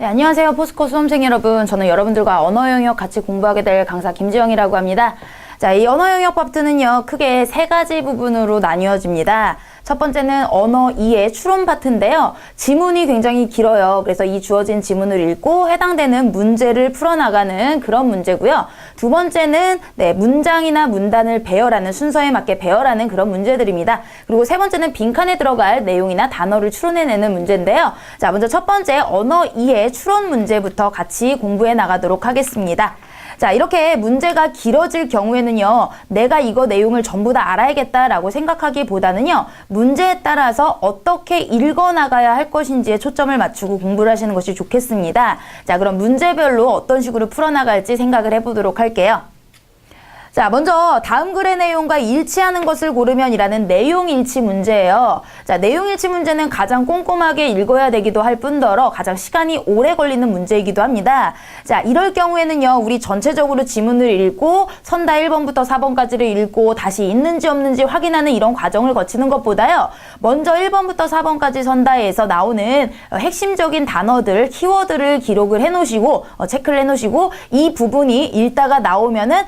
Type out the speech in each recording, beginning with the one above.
네, 안녕하세요. 포스코 수험생 여러분. 저는 여러분들과 언어 영역 같이 공부하게 될 강사 김지영이라고 합니다. 자, 이 언어 영역 파트는요, 크게 세 가지 부분으로 나뉘어집니다. 첫 번째는 언어 2의 추론 파트인데요. 지문이 굉장히 길어요. 그래서 이 주어진 지문을 읽고 해당되는 문제를 풀어나가는 그런 문제고요. 두 번째는 문장이나 문단을 배열하는, 순서에 맞게 배열하는 그런 문제들입니다. 그리고 세 번째는 빈칸에 들어갈 내용이나 단어를 추론해내는 문제인데요. 자, 먼저 첫 번째 언어 2의 추론 문제부터 같이 공부해 나가도록 하겠습니다. 자, 이렇게 문제가 길어질 경우에는요, 내가 이거 내용을 전부 다 알아야겠다라고 생각하기보다는요, 문제에 따라서 어떻게 읽어나가야 할 것인지에 초점을 맞추고 공부를 하시는 것이 좋겠습니다. 자, 그럼 문제별로 어떤 식으로 풀어나갈지 생각을 해보도록 할게요. 자, 먼저 다음 글의 내용과 일치하는 것을 고르면 이라는 내용 일치 문제예요. 자, 내용 일치 문제는 가장 꼼꼼하게 읽어야 되기도 할 뿐더러 가장 시간이 오래 걸리는 문제이기도 합니다. 자, 이럴 경우에는요, 우리 전체적으로 지문을 읽고 선다 1번부터 4번까지를 읽고 다시 있는지 없는지 확인하는 이런 과정을 거치는 것보다요, 먼저 1번부터 4번까지 선다에서 나오는 핵심적인 단어들, 키워드를 기록을 해놓으시고, 체크를 해놓으시고, 이 부분이 읽다가 나오면은,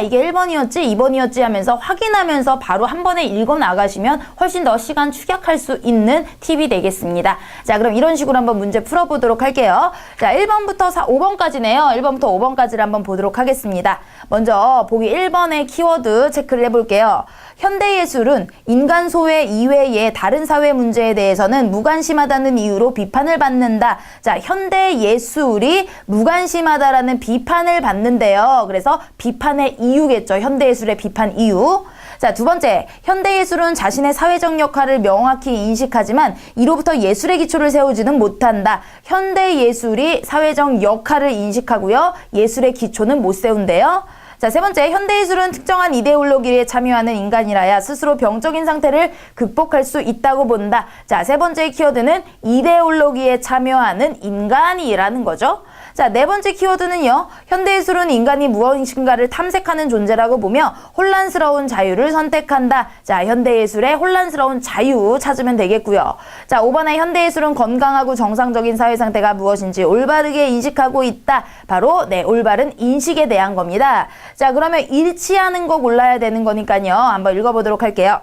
이게 1번이었지 2번이었지 하면서 확인하면서 바로 한 번에 읽어 나가시면 훨씬 더 시간 축약할 수 있는 팁이 되겠습니다. 자, 그럼 이런 식으로 한번 문제 풀어보도록 할게요. 자, 1번부터 5번까지네요. 1번부터 5번까지를 한번 보도록 하겠습니다. 먼저 보기 1번의 키워드 체크를 해볼게요. 현대예술은 인간 소외 이외의 다른 사회 문제에 대해서는 무관심하다는 이유로 비판을 받는다. 자, 현대예술이 무관심하다라는 비판을 받는데요. 그래서 비판의 이유겠죠. 현대예술의 비판 이유. 자, 두 번째, 현대예술은 자신의 사회적 역할을 명확히 인식하지만 이로부터 예술의 기초를 세우지는 못한다. 현대예술이 사회적 역할을 인식하고요. 예술의 기초는 못 세운대요. 자, 세 번째, 현대예술은 특정한 이데올로기에 참여하는 인간이라야 스스로 병적인 상태를 극복할 수 있다고 본다. 자, 세 번째 키워드는 이데올로기에 참여하는 인간이라는 거죠. 자, 네 번째 키워드는요, 현대예술은 인간이 무엇인가를 탐색하는 존재라고 보며 혼란스러운 자유를 선택한다. 자, 현대예술의 혼란스러운 자유 찾으면 되겠고요. 자, 5번에 현대예술은 건강하고 정상적인 사회 상태가 무엇인지 올바르게 인식하고 있다. 바로 올바른 인식에 대한 겁니다. 자, 그러면 일치하는 거 골라야 되는 거니까요. 한번 읽어보도록 할게요.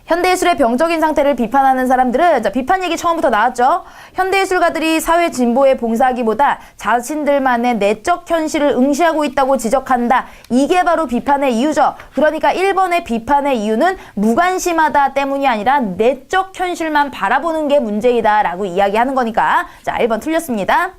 현대예술의 병적인 상태를 비판하는 사람들은, 자, 비판 얘기 처음부터 나왔죠. 현대예술가들이 사회 진보에 봉사하기보다 자신들만의 내적 현실을 응시하고 있다고 지적한다. 이게 바로 비판의 이유죠. 그러니까 1번의 비판의 이유는 무관심하다 때문이 아니라 내적 현실만 바라보는 게 문제이다 라고 이야기하는 거니까, 자, 1번 틀렸습니다.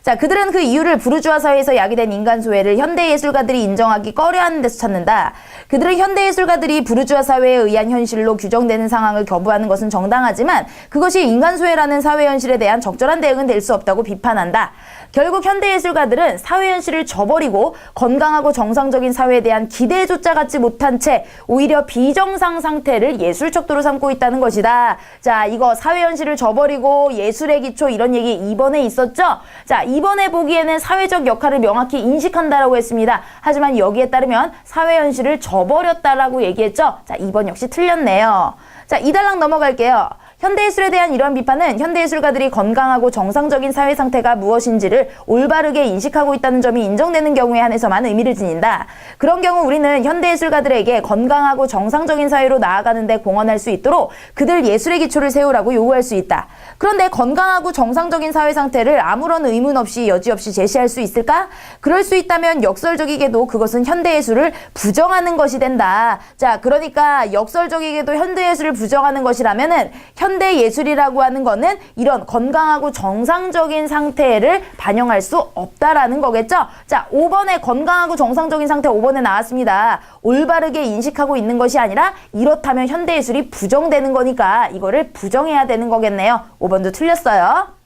자, 그들은 그 이유를 부르주아 사회에서 야기된 인간 소외를 현대예술가들이 인정하기 꺼려하는 데서 찾는다. 그들은 현대예술가들이 부르주아 사회에 의한 현실로 규정되는 상황을 거부하는 것은 정당하지만 그것이 인간 소외라는 사회 현실에 대한 적절한 대응은 될 수 없다고 비판한다. 결국 현대예술가들은 사회 현실을 저버리고 건강하고 정상적인 사회에 대한 기대조차 갖지 못한 채 오히려 비정상 상태를 예술 척도로 삼고 있다는 것이다. 자, 이거 사회 현실을 저버리고 예술의 기초 이런 얘기 2번에 있었죠? 자, 2번에 보기에는 사회적 역할을 명확히 인식한다라고 했습니다. 하지만 여기에 따르면 사회 현실을 저버렸다라고 얘기했죠? 자, 2번 역시 틀렸네요. 자, 2단락 넘어갈게요. 현대예술에 대한 이러한 비판은 현대예술가들이 건강하고 정상적인 사회 상태가 무엇인지를 올바르게 인식하고 있다는 점이 인정되는 경우에 한해서만 의미를 지닌다. 그런 경우 우리는 현대예술가들에게 건강하고 정상적인 사회로 나아가는 데 공헌할 수 있도록 그들 예술의 기초를 세우라고 요구할 수 있다. 그런데 건강하고 정상적인 사회 상태를 아무런 의문 없이 여지없이 제시할 수 있을까? 그럴 수 있다면 역설적이게도 그것은 현대예술을 부정하는 것이 된다. 자, 그러니까 역설적이게도 현대예술을 부정하는 것이라면은 현대예술이라고 하는 거는 이런 건강하고 정상적인 상태를 반영할 수 없다라는 거겠죠? 자, 5번에 건강하고 정상적인 상태 5번에 나왔습니다. 올바르게 인식하고 있는 것이 아니라 이렇다면 현대예술이 부정되는 거니까 이거를 부정해야 되는 거겠네요. 5번도 틀렸어요.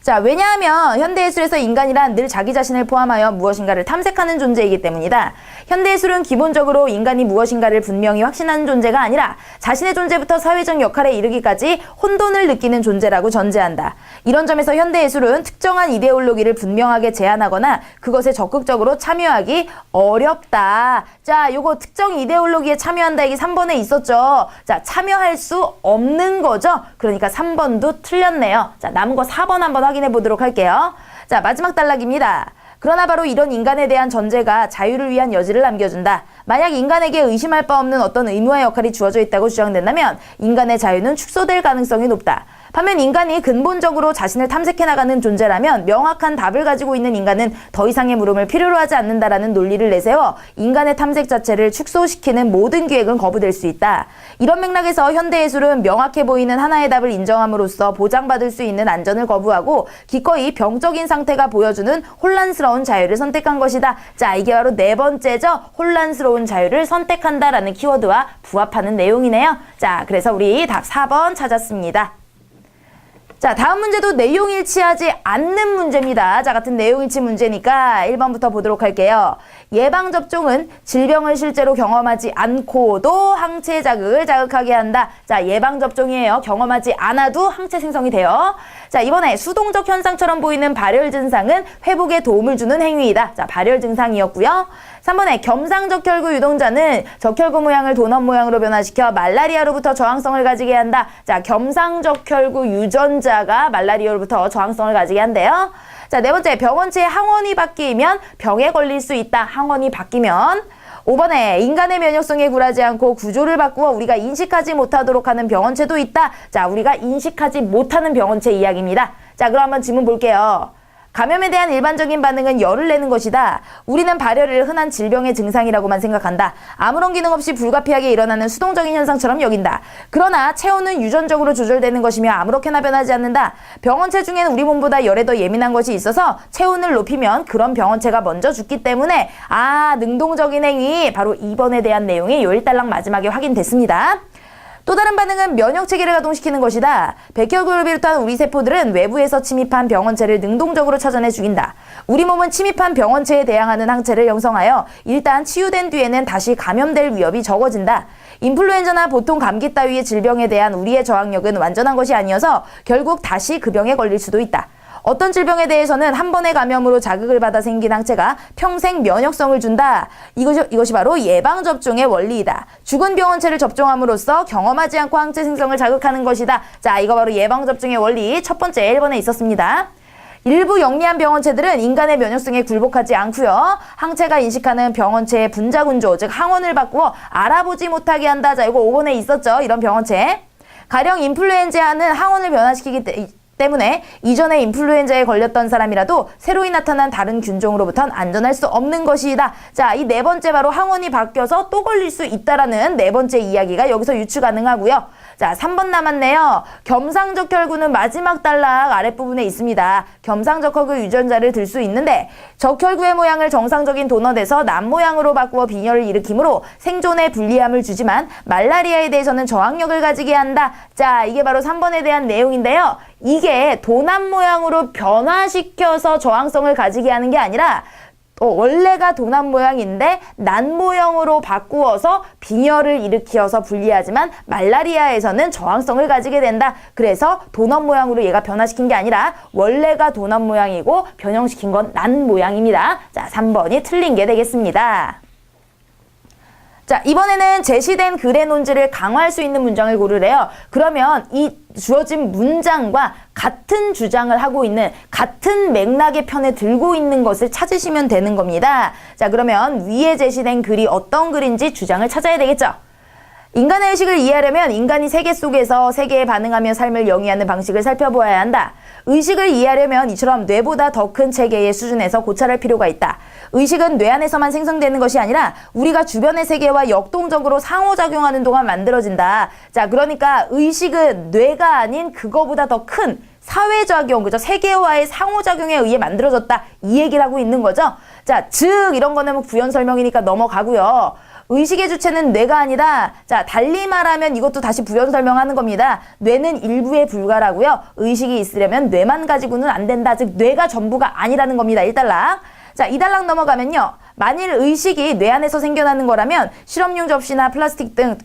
자, 왜냐하면 현대예술에서 인간이란 늘 자기 자신을 포함하여 무엇인가를 탐색하는 존재이기 때문이다. 현대예술은 기본적으로 인간이 무엇인가를 분명히 확신하는 존재가 아니라 자신의 존재부터 사회적 역할에 이르기까지 혼돈을 느끼는 존재라고 전제한다. 이런 점에서 현대예술은 특정한 이데올로기를 분명하게 제안하거나 그것에 적극적으로 참여하기 어렵다. 자, 요거 특정 이데올로기에 참여한다 이게 3번에 있었죠. 자, 참여할 수 없는 거죠. 그러니까 3번도 틀렸네요. 자, 남은 거 4번 한번 확인해 보도록 할게요. 자, 마지막 단락입니다. 그러나 바로 이런 인간에 대한 전제가 자유를 위한 여지를 남겨준다. 만약 인간에게 의심할 바 없는 어떤 의무와 역할이 주어져 있다고 주장된다면 인간의 자유는 축소될 가능성이 높다. 반면 인간이 근본적으로 자신을 탐색해 나가는 존재라면 명확한 답을 가지고 있는 인간은 더 이상의 물음을 필요로 하지 않는다라는 논리를 내세워 인간의 탐색 자체를 축소시키는 모든 기획은 거부될 수 있다. 이런 맥락에서 현대예술은 명확해 보이는 하나의 답을 인정함으로써 보장받을 수 있는 안전을 거부하고 기꺼이 병적인 상태가 보여주는 혼란스러운 자유를 선택한 것이다. 자, 이게 바로 네 번째죠. 혼란스러운 자유를 선택한다라는 키워드와 부합하는 내용이네요. 자, 그래서 우리 답 4번 찾았습니다. 자, 다음 문제도 내용 일치하지 않는 문제입니다. 자, 같은 내용 일치 문제니까 1번부터 보도록 할게요. 예방접종은 질병을 실제로 경험하지 않고도 항체 자극을 자극하게 한다. 자, 예방접종이에요. 경험하지 않아도 항체 생성이 돼요. 자, 이번에 수동적 현상처럼 보이는 발열 증상은 회복에 도움을 주는 행위이다. 자, 발열 증상이었고요. 3번에 겸상적혈구 유동자는 적혈구 모양을 도넛 모양으로 변화시켜 말라리아로부터 저항성을 가지게 한다. 자, 겸상적혈구 유전자가 말라리아로부터 저항성을 가지게 한대요. 자, 네 번째, 병원체의 항원이 바뀌면 병에 걸릴 수 있다. 항원이 바뀌면. 5번에 인간의 면역성에 굴하지 않고 구조를 바꾸어 우리가 인식하지 못하도록 하는 병원체도 있다. 자, 우리가 인식하지 못하는 병원체 이야기입니다. 자, 그럼 한번 질문 볼게요. 감염에 대한 일반적인 반응은 열을 내는 것이다. 우리는 발열을 흔한 질병의 증상이라고만 생각한다. 아무런 기능 없이 불가피하게 일어나는 수동적인 현상처럼 여긴다. 그러나 체온은 유전적으로 조절되는 것이며 아무렇게나 변하지 않는다. 병원체 중에는 우리 몸보다 열에 더 예민한 것이 있어서 체온을 높이면 그런 병원체가 먼저 죽기 때문에 능동적인 행위, 바로 2번에 대한 내용이 요 1단락 마지막에 확인됐습니다. 또 다른 반응은 면역체계를 가동시키는 것이다. 백혈구를 비롯한 우리 세포들은 외부에서 침입한 병원체를 능동적으로 찾아내 죽인다. 우리 몸은 침입한 병원체에 대항하는 항체를 형성하여 일단 치유된 뒤에는 다시 감염될 위협이 적어진다. 인플루엔자나 보통 감기 따위의 질병에 대한 우리의 저항력은 완전한 것이 아니어서 결국 다시 그 병에 걸릴 수도 있다. 어떤 질병에 대해서는 한 번의 감염으로 자극을 받아 생긴 항체가 평생 면역성을 준다. 이것이 바로 예방접종의 원리이다. 죽은 병원체를 접종함으로써 경험하지 않고 항체 생성을 자극하는 것이다. 자, 이거 바로 예방접종의 원리 첫 번째 1번에 있었습니다. 일부 영리한 병원체들은 인간의 면역성에 굴복하지 않고요. 항체가 인식하는 병원체의 분자군조, 즉 항원을 바꾸어 알아보지 못하게 한다. 자, 이거 5번에 있었죠. 이런 병원체. 가령 인플루엔자는 항원을 변화시키기 때문에 이전에 인플루엔자에 걸렸던 사람이라도 새로이 나타난 다른 균종으로부터는 안전할 수 없는 것이다. 자, 이 네 번째 바로 항원이 바뀌어서 또 걸릴 수 있다라는 네 번째 이야기가 여기서 유추 가능하고요. 자, 3번 남았네요. 겸상적혈구는 마지막 단락 아랫부분에 있습니다. 겸상적혈구 유전자를 들 수 있는데 적혈구의 모양을 정상적인 도넛에서 남 모양으로 바꾸어 빈혈을 일으키므로 생존에 불리함을 주지만 말라리아에 대해서는 저항력을 가지게 한다. 자, 이게 바로 3번에 대한 내용인데요. 이게 도넛 모양으로 변화시켜서 저항성을 가지게 하는 게 아니라 원래가 도넛 모양인데 난 모양으로 바꾸어서 빈혈을 일으켜서 불리하지만 말라리아에서는 저항성을 가지게 된다. 그래서 도넛 모양으로 얘가 변화시킨 게 아니라 원래가 도넛 모양이고 변형시킨 건 난 모양입니다. 자, 3번이 틀린 게 되겠습니다. 자, 이번에는 제시된 글의 논지를 강화할 수 있는 문장을 고르래요. 그러면 이 주어진 문장과 같은 주장을 하고 있는, 같은 맥락의 편에 들고 있는 것을 찾으시면 되는 겁니다. 자, 그러면 위에 제시된 글이 어떤 글인지 주장을 찾아야 되겠죠. 인간의 의식을 이해하려면 인간이 세계 속에서 세계에 반응하며 삶을 영위하는 방식을 살펴보아야 한다. 의식을 이해하려면 이처럼 뇌보다 더 큰 체계의 수준에서 고찰할 필요가 있다. 의식은 뇌 안에서만 생성되는 것이 아니라 우리가 주변의 세계와 역동적으로 상호작용하는 동안 만들어진다. 자, 그러니까 의식은 뇌가 아닌 그거보다 더 큰 사회작용, 그죠? 세계와의 상호작용에 의해 만들어졌다. 이 얘기를 하고 있는 거죠. 자, 즉 이런 거는 부연 설명이니까 넘어가고요. 의식의 주체는 뇌가 아니다. 자, 달리 말하면 이것도 다시 부연 설명하는 겁니다. 뇌는 일부에 불과라고요. 의식이 있으려면 뇌만 가지고는 안 된다. 즉 뇌가 전부가 아니라는 겁니다. 1단락. 자, 2단락 넘어가면요. 만일 의식이 뇌 안에서 생겨나는 거라면 실험용 접시나 플라스틱 등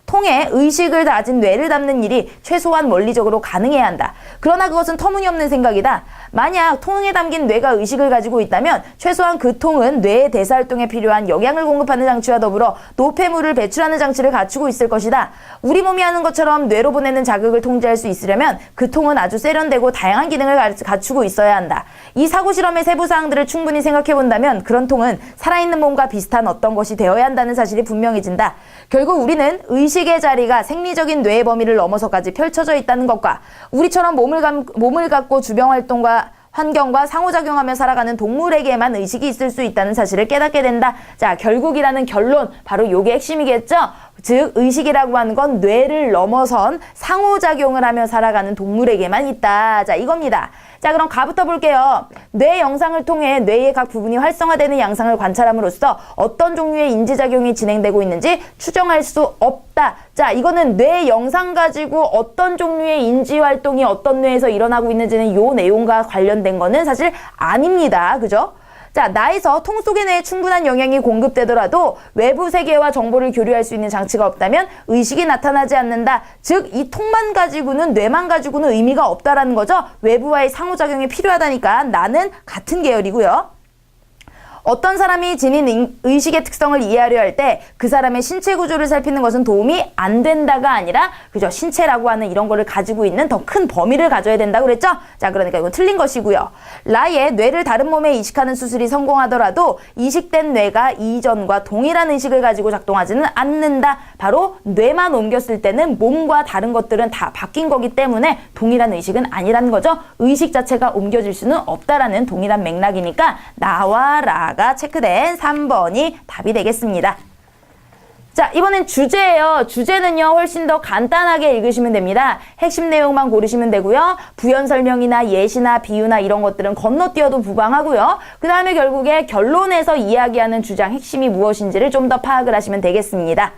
통에 의식을 가진 뇌를 담는 일이 최소한 원리적으로 가능해야 한다. 그러나 그것은 터무니없는 생각이다. 만약 통에 담긴 뇌가 의식을 가지고 있다면 최소한 그 통은 뇌의 대사활동에 필요한 영양을 공급하는 장치와 더불어 노폐물을 배출하는 장치를 갖추고 있을 것이다. 우리 몸이 하는 것처럼 뇌로 보내는 자극을 통제할 수 있으려면 그 통은 아주 세련되고 다양한 기능을 갖추고 있어야 한다. 이 사고 실험의 세부 사항들을 충분히 생각해 본다면 그런 통은 살아있는 몸과 비슷한 어떤 것이 되어야 한다는 사실이 분명해진다. 결국 우리는 의식의 자리가 생리적인 뇌의 범위를 넘어서까지 펼쳐져 있다는 것과 우리처럼 몸을 갖고 주변 활동과 환경과 상호작용하며 살아가는 동물에게만 의식이 있을 수 있다는 사실을 깨닫게 된다. 자, 결국이라는 결론, 바로 요게 핵심이겠죠? 즉, 의식이라고 하는 건 뇌를 넘어선 상호작용을 하며 살아가는 동물에게만 있다. 자, 이겁니다. 자, 그럼 가부터 볼게요. 뇌 영상을 통해 뇌의 각 부분이 활성화되는 양상을 관찰함으로써 어떤 종류의 인지작용이 진행되고 있는지 추정할 수 없다. 자, 이거는 뇌 영상 가지고 어떤 종류의 인지활동이 어떤 뇌에서 일어나고 있는지는 요 내용과 관련된 거는 사실 아닙니다. 그죠? 자, 나에서 통 속의 뇌에 충분한 영양이 공급되더라도 외부 세계와 정보를 교류할 수 있는 장치가 없다면 의식이 나타나지 않는다. 즉, 이 통만 가지고는, 뇌만 가지고는 의미가 없다라는 거죠. 외부와의 상호작용이 필요하다니까 나는 같은 계열이고요. 어떤 사람이 지닌 의식의 특성을 이해하려 할 때 그 사람의 신체 구조를 살피는 것은 도움이 안 된다가 아니라 그죠? 신체라고 하는 이런 거를 가지고 있는 더 큰 범위를 가져야 된다고 그랬죠? 자, 그러니까 이건 틀린 것이고요. 라의 뇌를 다른 몸에 이식하는 수술이 성공하더라도 이식된 뇌가 이전과 동일한 의식을 가지고 작동하지는 않는다. 바로 뇌만 옮겼을 때는 몸과 다른 것들은 다 바뀐 거기 때문에 동일한 의식은 아니라는 거죠. 의식 자체가 옮겨질 수는 없다라는 동일한 맥락이니까 나와 라가 체크된 3번이 답이 되겠습니다. 자, 이번엔 주제예요. 주제는요, 훨씬 더 간단하게 읽으시면 됩니다. 핵심 내용만 고르시면 되고요. 부연 설명이나 예시나 비유나 이런 것들은 건너뛰어도 무방하고요. 그 다음에 결국에 결론에서 이야기하는 주장 핵심이 무엇인지를 좀 더 파악을 하시면 되겠습니다.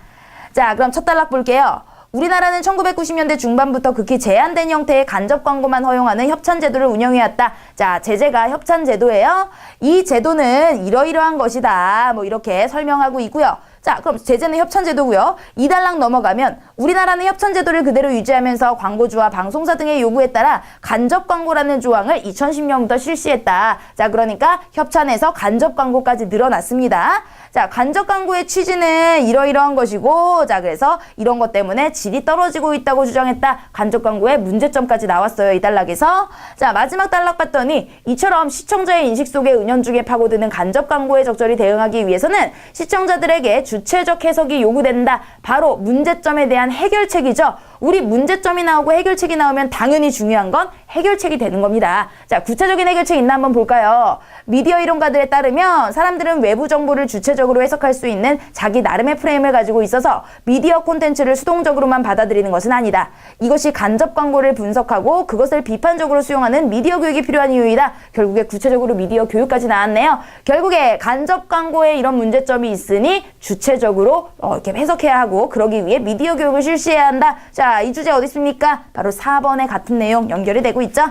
자, 그럼 첫 단락 볼게요. 우리나라는 1990년대 중반부터 극히 제한된 형태의 간접 광고만 허용하는 협찬 제도를 운영해왔다. 자, 제재가 협찬 제도예요. 이 제도는 이러이러한 것이다. 뭐 이렇게 설명하고 있고요. 자, 그럼 제재는 협찬 제도고요. 2단락 넘어가면 우리나라는 협찬 제도를 그대로 유지하면서 광고주와 방송사 등의 요구에 따라 간접 광고라는 조항을 2010년부터 실시했다. 자, 그러니까 협찬에서 간접 광고까지 늘어났습니다. 자, 간접 광고의 취지는 이러이러한 것이고, 자, 그래서 이런 것 때문에 질이 떨어지고 있다고 주장했다. 간접 광고의 문제점까지 나왔어요, 이 단락에서. 자, 마지막 단락 봤더니 이처럼 시청자의 인식 속에 은연중에 파고드는 간접 광고에 적절히 대응하기 위해서는 시청자들에게 주체적 해석이 요구된다. 바로 문제점에 대한 해결책이죠. 우리 문제점이 나오고 해결책이 나오면 당연히 중요한 건 해결책이 되는 겁니다. 자, 구체적인 해결책 있나 한번 볼까요? 미디어 이론가들에 따르면 사람들은 외부 정보를 주체적으로 해석할 수 있는 자기 나름의 프레임을 가지고 있어서 미디어 콘텐츠를 수동적으로만 받아들이는 것은 아니다. 이것이 간접 광고를 분석하고 그것을 비판적으로 수용하는 미디어 교육이 필요한 이유이다. 결국에 구체적으로 미디어 교육까지 나왔네요. 결국에 간접 광고에 이런 문제점이 있으니 주체적으로 이렇게 해석해야 하고 그러기 위해 미디어 교육을 실시해야 한다. 자, 이 주제 어디 있습니까? 바로 4번에 같은 내용 연결이 되고 있죠.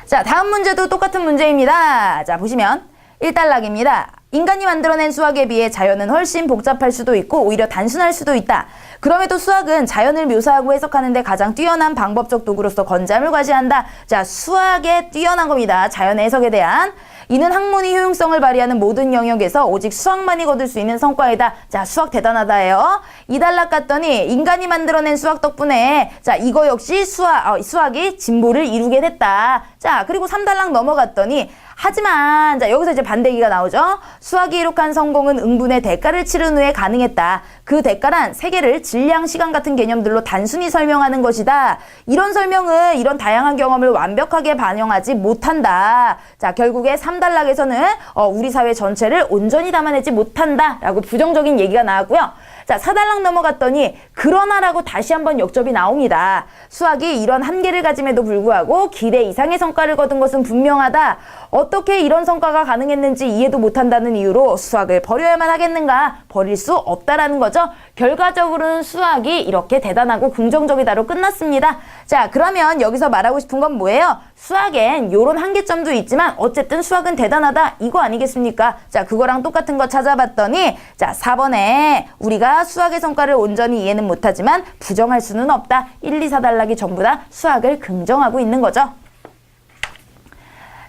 자, 다음 문제도 똑같은 문제입니다. 자, 보시면 1단락입니다. 인간이 만들어낸 수학에 비해 자연은 훨씬 복잡할 수도 있고 오히려 단순할 수도 있다. 그럼에도 수학은 자연을 묘사하고 해석하는 데 가장 뛰어난 방법적 도구로서 건재함을 과시한다. 자, 수학에 뛰어난 겁니다. 자연의 해석에 대한. 이는 학문이 효용성을 발휘하는 모든 영역에서 오직 수학만이 거둘 수 있는 성과이다. 자, 수학 대단하다예요. 2단락 갔더니 인간이 만들어낸 수학 덕분에 자, 이거 역시 수학이 진보를 이루게 됐다. 자, 그리고 3단락 넘어갔더니 하지만 자, 여기서 이제 반대기가 나오죠. 수학이 이룩한 성공은 응분의 대가를 치른 후에 가능했다. 그 대가란 세계를 질량, 시간 같은 개념들로 단순히 설명하는 것이다. 이런 설명은 이런 다양한 경험을 완벽하게 반영하지 못한다. 자, 결국에 3단락에서는 우리 사회 전체를 온전히 담아내지 못한다 라고 부정적인 얘기가 나왔고요. 자, 4단락 넘어갔더니 그러나라고 다시 한번 역접이 나옵니다. 수학이 이런 한계를 가짐에도 불구하고 기대 이상의 성과를 거둔 것은 분명하다. 어떻게 이런 성과가 가능했는지 이해도 못한다는 이유로 수학을 버려야만 하겠는가? 버릴 수 없다라는 거죠. 결과적으로는 수학이 이렇게 대단하고 긍정적이다로 끝났습니다. 자, 그러면 여기서 말하고 싶은 건 뭐예요? 수학엔 요런 한계점도 있지만 어쨌든 수학은 대단하다 이거 아니겠습니까? 자, 그거랑 똑같은 거 찾아봤더니 자, 4번에 우리가 수학의 성과를 온전히 이해는 못하지만 부정할 수는 없다. 1, 2, 4단락이 전부 다 수학을 긍정하고 있는 거죠.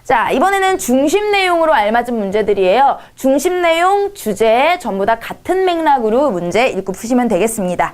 자, 이번에는 중심 내용으로 알맞은 문제들이에요. 중심 내용, 주제 전부 다 같은 맥락으로 문제 읽고 푸시면 되겠습니다.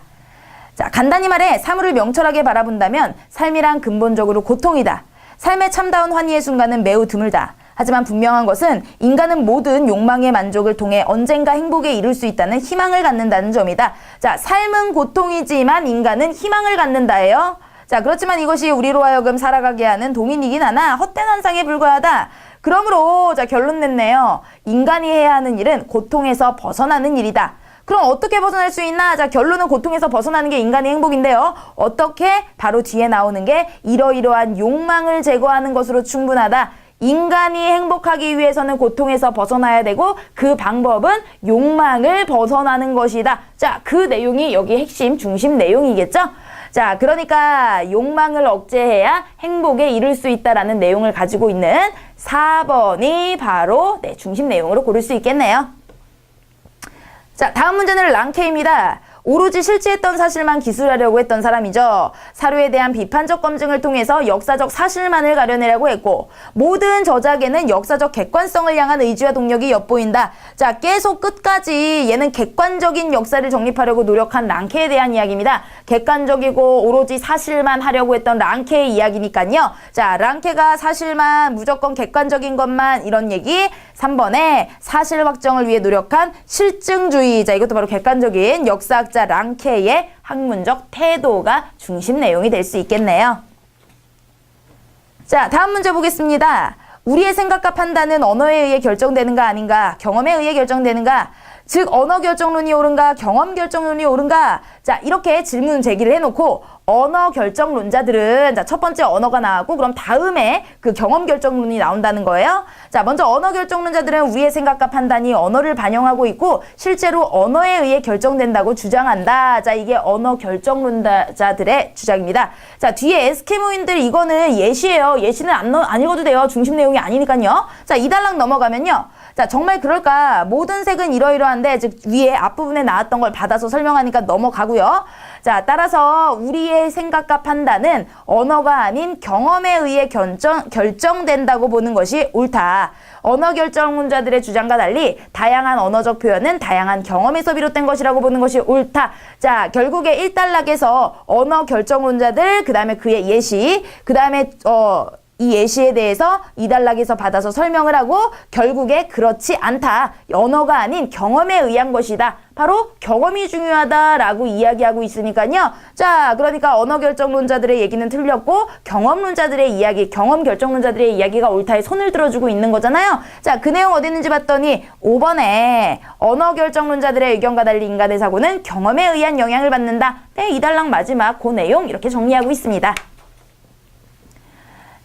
자, 간단히 말해 사물을 명철하게 바라본다면 삶이란 근본적으로 고통이다. 삶의 참다운 환희의 순간은 매우 드물다. 하지만 분명한 것은 인간은 모든 욕망의 만족을 통해 언젠가 행복에 이룰 수 있다는 희망을 갖는다는 점이다. 자, 삶은 고통이지만 인간은 희망을 갖는다예요. 자, 그렇지만 이것이 우리로 하여금 살아가게 하는 동인이긴 하나 헛된 환상에 불과하다. 그러므로 자, 결론 냈네요. 인간이 해야 하는 일은 고통에서 벗어나는 일이다. 그럼 어떻게 벗어날 수 있나? 자, 결론은 고통에서 벗어나는 게 인간의 행복인데요. 어떻게? 바로 뒤에 나오는 게 이러이러한 욕망을 제거하는 것으로 충분하다. 인간이 행복하기 위해서는 고통에서 벗어나야 되고 그 방법은 욕망을 벗어나는 것이다. 자, 그 내용이 여기 핵심 중심 내용이겠죠? 자, 그러니까 욕망을 억제해야 행복에 이를 수 있다라는 내용을 가지고 있는 4번이 바로 중심 내용으로 고를 수 있겠네요. 자, 다음 문제는 랑케입니다. 오로지 실체했던 사실만 기술하려고 했던 사람이죠. 사료에 대한 비판적 검증을 통해서 역사적 사실만을 가려내려고 했고 모든 저작에는 역사적 객관성을 향한 의지와 동력이 엿보인다. 자, 계속 끝까지 얘는 객관적인 역사를 정립하려고 노력한 랑케에 대한 이야기입니다. 객관적이고 오로지 사실만 하려고 했던 랑케의 이야기니까요. 자, 랑케가 사실만 무조건 객관적인 것만 이런 얘기. 3번에 사실 확정을 위해 노력한 실증주의. 자, 이것도 바로 객관적인 역사학자 랑케의 학문적 태도가 중심 내용이 될 수 있겠네요. 자, 다음 문제 보겠습니다. 우리의 생각과 판단은 언어에 의해 결정되는가 아닌가? 경험에 의해 결정되는가? 즉 언어 결정론이 옳은가? 경험 결정론이 옳은가? 자, 이렇게 질문 제기를 해놓고 언어 결정론자들은 자, 첫 번째 언어가 나왔고 그럼 다음에 그 경험 결정론이 나온다는 거예요. 자, 먼저 언어 결정론자들은 우리의 생각과 판단이 언어를 반영하고 있고 실제로 언어에 의해 결정된다고 주장한다. 자, 이게 언어 결정론자들의 주장입니다. 자, 뒤에 에스키모인들 이거는 예시예요. 예시는 안 읽어도 돼요. 중심 내용이 아니니까요. 자, 2단락 넘어가면요. 자, 정말 그럴까? 모든 색은 이러이러한데 즉 위에 앞부분에 나왔던 걸 받아서 설명하니까 넘어가고요. 자, 따라서 우리의 생각과 판단은 언어가 아닌 경험에 의해 결정된다고 보는 것이 옳다. 언어 결정론자들의 주장과 달리 다양한 언어적 표현은 다양한 경험에서 비롯된 것이라고 보는 것이 옳다. 자, 결국에 1단락에서 언어 결정론자들, 그 다음에 그의 예시, 그 다음에 이 예시에 대해서 2단락에서 받아서 설명을 하고 결국에 그렇지 않다. 언어가 아닌 경험에 의한 것이다. 바로 경험이 중요하다라고 이야기하고 있으니까요. 자, 그러니까 언어 결정론자들의 얘기는 틀렸고 경험론자들의 이야기, 경험 결정론자들의 이야기가 옳다에 손을 들어주고 있는 거잖아요. 자, 그 내용 어디 있는지 봤더니 5번에 언어 결정론자들의 의견과 달리 인간의 사고는 경험에 의한 영향을 받는다. 네, 2단락 마지막 그 내용 이렇게 정리하고 있습니다.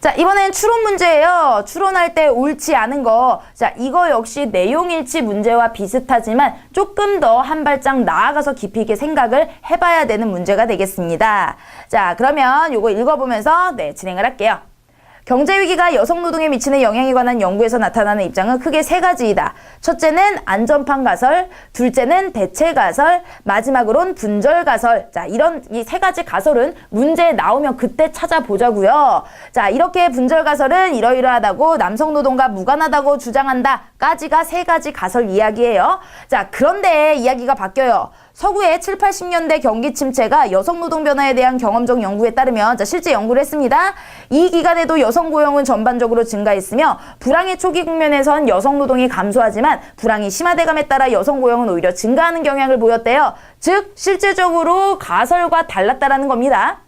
자, 이번엔 추론 문제예요. 추론할 때 옳지 않은 거. 자, 이거 역시 내용일치 문제와 비슷하지만 조금 더 한 발짝 나아가서 깊이 있게 생각을 해봐야 되는 문제가 되겠습니다. 자, 그러면 요거 읽어보면서 진행을 할게요. 경제위기가 여성 노동에 미치는 영향에 관한 연구에서 나타나는 입장은 크게 세 가지이다. 첫째는 안전판 가설, 둘째는 대체 가설, 마지막으론 분절 가설. 자, 이런 이 세 가지 가설은 문제에 나오면 그때 찾아보자고요. 자, 이렇게 분절 가설은 이러이러하다고 남성 노동과 무관하다고 주장한다. 까지가 세 가지 가설 이야기예요. 자, 그런데 이야기가 바뀌어요. 서구의 7, 80년대 경기 침체가 여성 노동 변화에 대한 경험적 연구에 따르면 실제 연구를 했습니다. 이 기간에도 여성 고용은 전반적으로 증가했으며 불황의 초기 국면에선 여성 노동이 감소하지만 불황이 심화돼감에 따라 여성 고용은 오히려 증가하는 경향을 보였대요. 즉 실질적으로 가설과 달랐다라는 겁니다.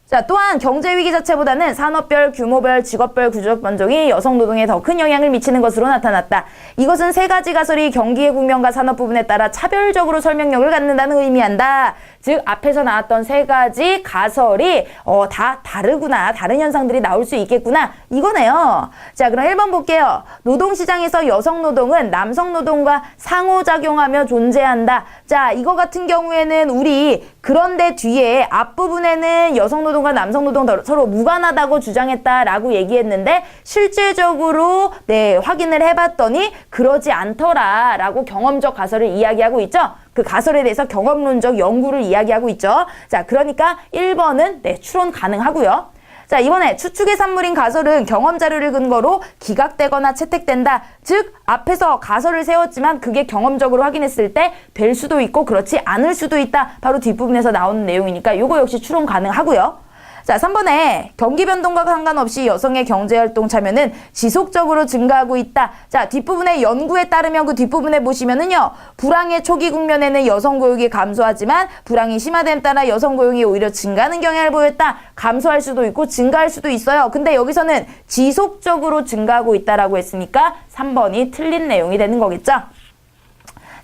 자, 또한 경제위기 자체보다는 산업별, 규모별, 직업별 구조적 변동이 여성 노동에 더 큰 영향을 미치는 것으로 나타났다. 이것은 세 가지 가설이 경기의 국면과 산업 부분에 따라 차별적으로 설명력을 갖는다는 의미한다. 즉 앞에서 나왔던 세 가지 가설이 다 다르구나. 다른 현상들이 나올 수 있겠구나. 이거네요. 자, 그럼 1번 볼게요. 노동시장에서 여성 노동은 남성 노동과 상호작용하며 존재한다. 자, 이거 같은 경우에는 우리 그런데 뒤에 앞부분에는 여성노동과 남성노동 서로 무관하다고 주장했다라고 얘기했는데 실질적으로 네, 확인을 해봤더니 그러지 않더라라고 경험적 가설을 이야기하고 있죠. 그 가설에 대해서 경험론적 연구를 이야기하고 있죠. 자, 그러니까 1번은 네, 추론 가능하고요. 자, 이번에 추측의 산물인 가설은 경험 자료를 근거로 기각되거나 채택된다. 즉, 앞에서 가설을 세웠지만 그게 경험적으로 확인했을 때 될 수도 있고 그렇지 않을 수도 있다. 바로 뒷부분에서 나오는 내용이니까 이거 역시 추론 가능하고요. 자, 3번에 경기 변동과 상관없이 여성의 경제활동 참여는 지속적으로 증가하고 있다. 자, 뒷부분의 연구에 따르면 그 뒷부분에 보시면은요. 불황의 초기 국면에는 여성 고용이 감소하지만 불황이 심화됨에 따라 여성 고용이 오히려 증가하는 경향을 보였다. 감소할 수도 있고 증가할 수도 있어요. 근데 여기서는 지속적으로 증가하고 있다라고 했으니까 3번이 틀린 내용이 되는 거겠죠.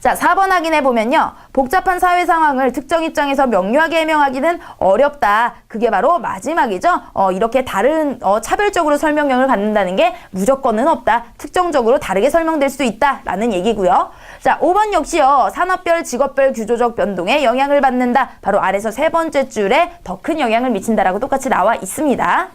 자, 4번 확인해 보면요. 복잡한 사회 상황을 특정 입장에서 명료하게 해명하기는 어렵다. 그게 바로 마지막이죠. 이렇게 다른 차별적으로 설명력을 갖는다는 게 무조건은 없다. 특정적으로 다르게 설명될 수도 있다라는 얘기고요. 자, 5번 역시요. 산업별, 직업별 구조적 변동에 영향을 받는다. 바로 아래서 세 번째 줄에 더 큰 영향을 미친다라고 똑같이 나와 있습니다.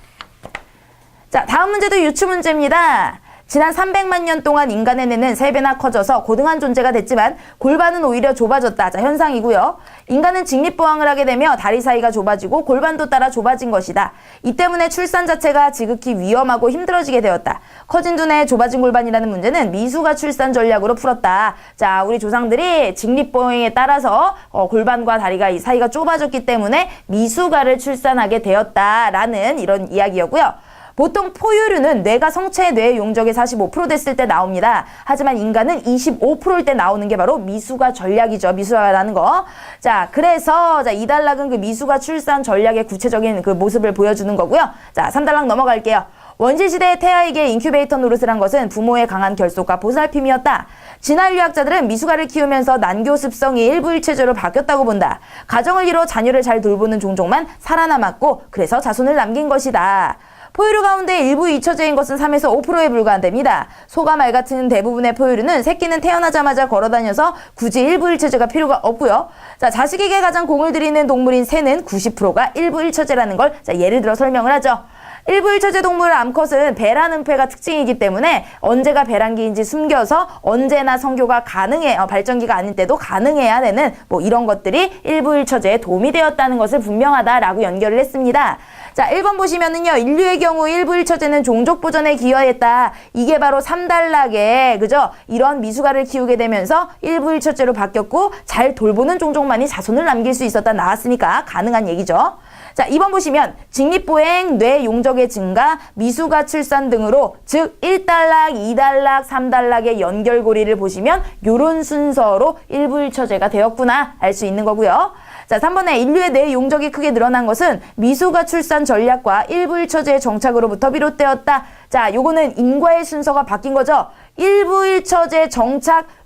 자, 다음 문제도 유추 문제입니다. 지난 300만 년 동안 인간의 뇌는 3배나 커져서 고등한 존재가 됐지만 골반은 오히려 좁아졌다. 자, 현상이고요. 인간은 직립보행을 하게 되며 다리 사이가 좁아지고 골반도 따라 좁아진 것이다. 이 때문에 출산 자체가 지극히 위험하고 힘들어지게 되었다. 커진 두뇌, 좁아진 골반이라는 문제는 미수가 출산 전략으로 풀었다. 자, 우리 조상들이 직립보행에 따라서 골반과 다리가 이 사이가 좁아졌기 때문에 미수가를 출산하게 되었다라는 이런 이야기였고요. 보통 포유류는 뇌가 성체의 뇌 용적의 45% 됐을 때 나옵니다. 하지만 인간은 25%일 때 나오는 게 바로 미수가 전략이죠. 미수가라는 거. 자, 그래서 이 단락은 그 미수가 출산 전략의 구체적인 그 모습을 보여주는 거고요. 자, 3단락 넘어갈게요. 원시시대의 태아에게 인큐베이터 노릇을 한 것은 부모의 강한 결속과 보살핌이었다. 진화인류학자들은 미수가를 키우면서 난교 습성이 일부일체제로 바뀌었다고 본다. 가정을 이뤄 자녀를 잘 돌보는 종족만 살아남았고 그래서 자손을 남긴 것이다. 포유류 가운데 일부 이처제인 것은 3에서 5%에 불과한답니다. 소가 말 같은 대부분의 포유류는 새끼는 태어나자마자 걸어다녀서 굳이 일부 일처제가 필요가 없고요. 자, 자식에게 가장 공을 들이는 동물인 새는 90%가 일부 일처제라는 걸 예를 들어 설명을 하죠. 일부 일처제 동물 암컷은 배란 은폐가 특징이기 때문에 언제가 배란기인지 숨겨서 언제나 성교가 가능해 발전기가 아닐 때도 가능해야 되는 뭐 이런 것들이 일부 일처제에 도움이 되었다는 것을 분명하다라고 연결을 했습니다. 자, 1번 보시면은요. 인류의 경우 일부 일처제는 종족 보존에 기여했다. 이게 바로 3단락에 그죠? 이런 미수가를 키우게 되면서 일부 일처제로 바뀌었고 잘 돌보는 종족만이 자손을 남길 수 있었다 나왔으니까 가능한 얘기죠. 자, 2번 보시면 직립보행, 뇌 용적의 증가, 미수가 출산 등으로 즉 1단락, 2단락, 3단락의 연결고리를 보시면 요런 순서로 일부 일처제가 되었구나 알 수 있는 거고요. 자, 3번에 인류의 뇌 용적이 크게 늘어난 것은 미수가 출산 전략과 일부 일처제의 정착으로부터 비롯되었다. 자, 요거는 인과의 순서가 바뀐 거죠. 일부 일처제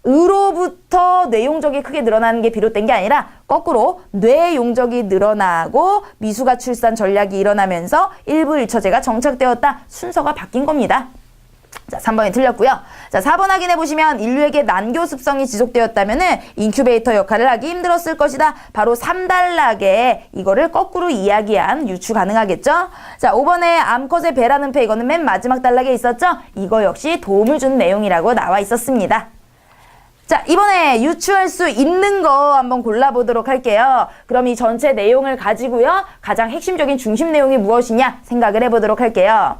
정착으로부터 뇌 용적이 크게 늘어나는 게 비롯된 게 아니라 거꾸로 뇌 용적이 늘어나고 미수가 출산 전략이 일어나면서 일부 일처제가 정착되었다. 순서가 바뀐 겁니다. 자, 3번이 틀렸고요. 자, 4번 확인해 보시면 인류에게 난교 습성이 지속되었다면은 인큐베이터 역할을 하기 힘들었을 것이다. 바로 3단락에 이거를 거꾸로 이야기한 유추 가능하겠죠? 자, 5번에 암컷의 배란 은폐 이거는 맨 마지막 단락에 있었죠? 이거 역시 도움을 준 내용이라고 나와 있었습니다. 자, 이번에 유추할 수 있는 거 한번 골라보도록 할게요. 그럼 이 전체 내용을 가지고요. 가장 핵심적인 중심 내용이 무엇이냐 생각을 해보도록 할게요.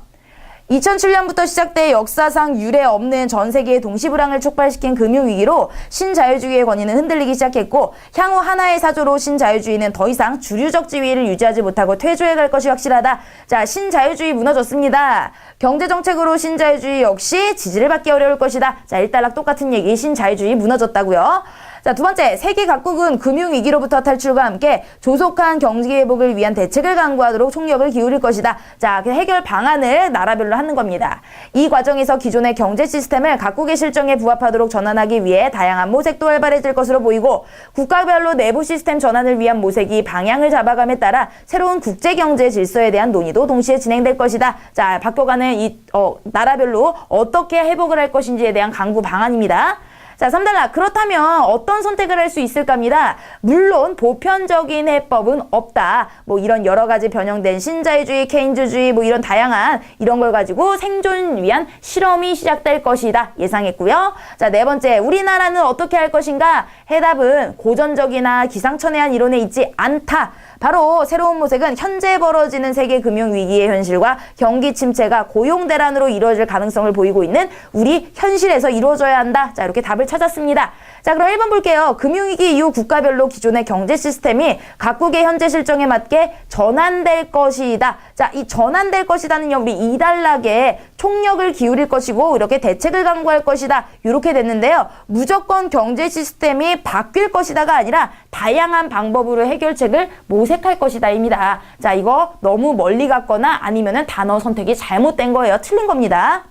2007년부터 시작돼 역사상 유례 없는 전 세계의 동시불황을 촉발시킨 금융위기로 신자유주의의 권위는 흔들리기 시작했고 향후 하나의 사조로 신자유주의는 더 이상 주류적 지위를 유지하지 못하고 퇴조해갈 것이 확실하다. 자, 신자유주의 무너졌습니다. 경제정책으로 신자유주의 역시 지지를 받기 어려울 것이다. 자, 1단락 똑같은 얘기 신자유주의 무너졌다고요. 자, 두 번째, 세계 각국은 금융위기로부터 탈출과 함께 조속한 경기회복을 위한 대책을 강구하도록 총력을 기울일 것이다. 자, 그 해결 방안을 나라별로 하는 겁니다. 이 과정에서 기존의 경제 시스템을 각국의 실정에 부합하도록 전환하기 위해 다양한 모색도 활발해질 것으로 보이고 국가별로 내부 시스템 전환을 위한 모색이 방향을 잡아감에 따라 새로운 국제경제 질서에 대한 논의도 동시에 진행될 것이다. 자, 바뀌어가는 이 나라별로 어떻게 회복을 할 것인지에 대한 강구 방안입니다. 자, 3달러. 그렇다면 어떤 선택을 할 수 있을까입니다. 물론 보편적인 해법은 없다. 뭐 이런 여러 가지 변형된 신자유주의, 케인주주의 뭐 이런 다양한 이런 걸 가지고 생존을 위한 실험이 시작될 것이다. 예상했고요. 자, 네 번째. 우리나라는 어떻게 할 것인가? 해답은 고전적이나 기상천외한 이론에 있지 않다. 바로 새로운 모색은 현재 벌어지는 세계 금융 위기의 현실과 경기 침체가 고용 대란으로 이루어질 가능성을 보이고 있는 우리 현실에서 이루어져야 한다. 자, 이렇게 답을 찾았습니다. 자, 그럼 1번 볼게요. 금융위기 이후 국가별로 기존의 경제 시스템이 각국의 현재 실정에 맞게 전환될 것이다. 자, 이 전환될 것이다는요, 우리 2단락에 총력을 기울일 것이고 이렇게 대책을 강구할 것이다. 이렇게 됐는데요. 무조건 경제 시스템이 바뀔 것이다가 아니라 다양한 방법으로 해결책을 모색할 것이다입니다. 자, 이거 너무 멀리 갔거나 아니면은 단어 선택이 잘못된 거예요. 틀린 겁니다.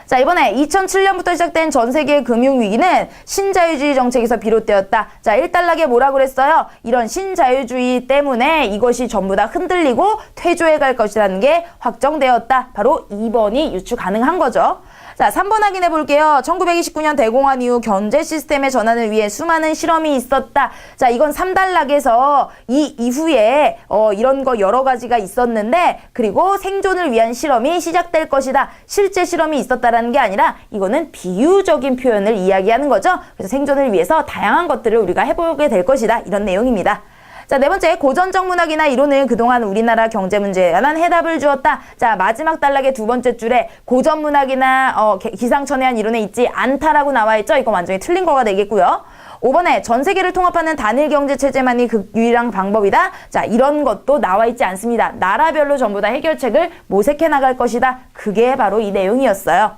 자, 이번에 2007년부터 시작된 전 세계 금융위기는 신자유주의 정책에서 비롯되었다. 자, 1단락에 뭐라고 그랬어요? 이런 신자유주의 때문에 이것이 전부 다 흔들리고 퇴조해 갈 것이라는 게 확정되었다. 바로 2번이 유추 가능한 거죠. 자, 3번 확인해 볼게요. 1929년 대공황 이후 경제 시스템의 전환을 위해 수많은 실험이 있었다. 자, 이건 3단락에서 이 이후에 이런 거 여러 가지가 있었는데 그리고 생존을 위한 실험이 시작될 것이다. 실제 실험이 있었다라는 게 아니라 이거는 비유적인 표현을 이야기하는 거죠. 그래서 생존을 위해서 다양한 것들을 우리가 해보게 될 것이다. 이런 내용입니다. 자, 네 번째, 고전적 문학이나 이론은 그동안 우리나라 경제 문제에 관한 해답을 주었다. 자, 마지막 단락의 두 번째 줄에 고전 문학이나 기상천외한 이론에 있지 않다라고 나와 있죠. 이거 완전히 틀린 거가 되겠고요. 5번에 전 세계를 통합하는 단일 경제 체제만이 그 유일한 방법이다. 자, 이런 것도 나와 있지 않습니다. 나라별로 전부 다 해결책을 모색해 나갈 것이다. 그게 바로 이 내용이었어요.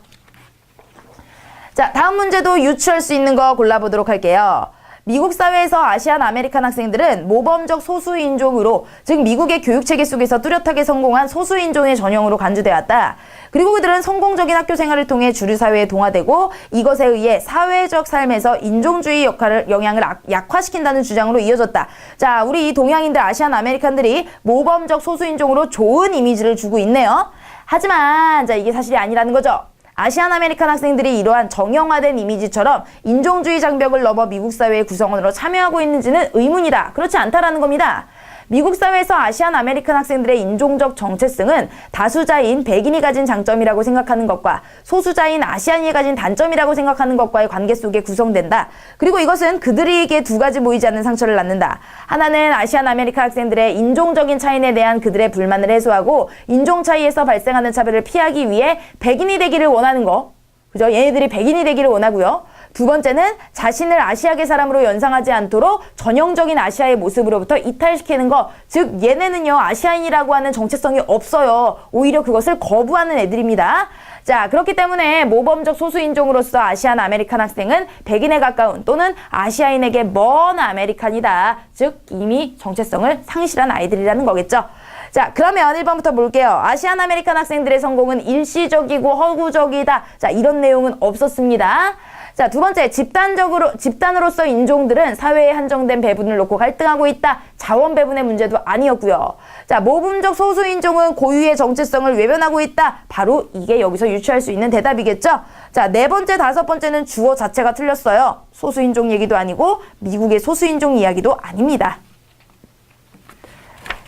자, 다음 문제도 유추할 수 있는 거 골라보도록 할게요. 미국 사회에서 아시안 아메리칸 학생들은 모범적 소수인종으로, 즉 미국의 교육체계 속에서 뚜렷하게 성공한 소수인종의 전형으로 간주되었다. 그리고 그들은 성공적인 학교 생활을 통해 주류 사회에 동화되고 이것에 의해 사회적 삶에서 인종주의 영향을 약화시킨다는 주장으로 이어졌다. 자, 우리 이 동양인들, 아시안 아메리칸들이 모범적 소수인종으로 좋은 이미지를 주고 있네요. 하지만 자, 이게 사실이 아니라는 거죠. 아시안 아메리칸 학생들이 이러한 정형화된 이미지처럼 인종주의 장벽을 넘어 미국 사회의 구성원으로 참여하고 있는지는 의문이다. 그렇지 않다라는 겁니다. 미국 사회에서 아시안 아메리칸 학생들의 인종적 정체성은 다수자인 백인이 가진 장점이라고 생각하는 것과 소수자인 아시안이 가진 단점이라고 생각하는 것과의 관계 속에 구성된다. 그리고 이것은 그들에게 두 가지 모이지 않는 상처를 낳는다. 하나는 아시안 아메리칸 학생들의 인종적인 차이에 대한 그들의 불만을 해소하고 인종 차이에서 발생하는 차별을 피하기 위해 백인이 되기를 원하는 거. 그죠? 얘네들이 백인이 되기를 원하고요. 두 번째는 자신을 아시아계 사람으로 연상하지 않도록 전형적인 아시아의 모습으로부터 이탈시키는 거. 즉 얘네는요, 아시아인이라고 하는 정체성이 없어요. 오히려 그것을 거부하는 애들입니다. 자, 그렇기 때문에 모범적 소수인종으로서 아시안 아메리칸 학생은 백인에 가까운 또는 아시아인에게 먼 아메리칸이다. 즉 이미 정체성을 상실한 아이들이라는 거겠죠. 자, 그러면 1번부터 볼게요. 아시안 아메리칸 학생들의 성공은 일시적이고 허구적이다. 자, 이런 내용은 없었습니다. 자, 두 번째, 집단으로서 인종들은 사회에 한정된 배분을 놓고 갈등하고 있다. 자원 배분의 문제도 아니었고요. 자, 모범적 소수인종은 고유의 정체성을 외면하고 있다. 바로 이게 여기서 유추할 수 있는 대답이겠죠. 자, 네 번째, 다섯 번째는 주어 자체가 틀렸어요. 소수인종 얘기도 아니고 미국의 소수인종 이야기도 아닙니다.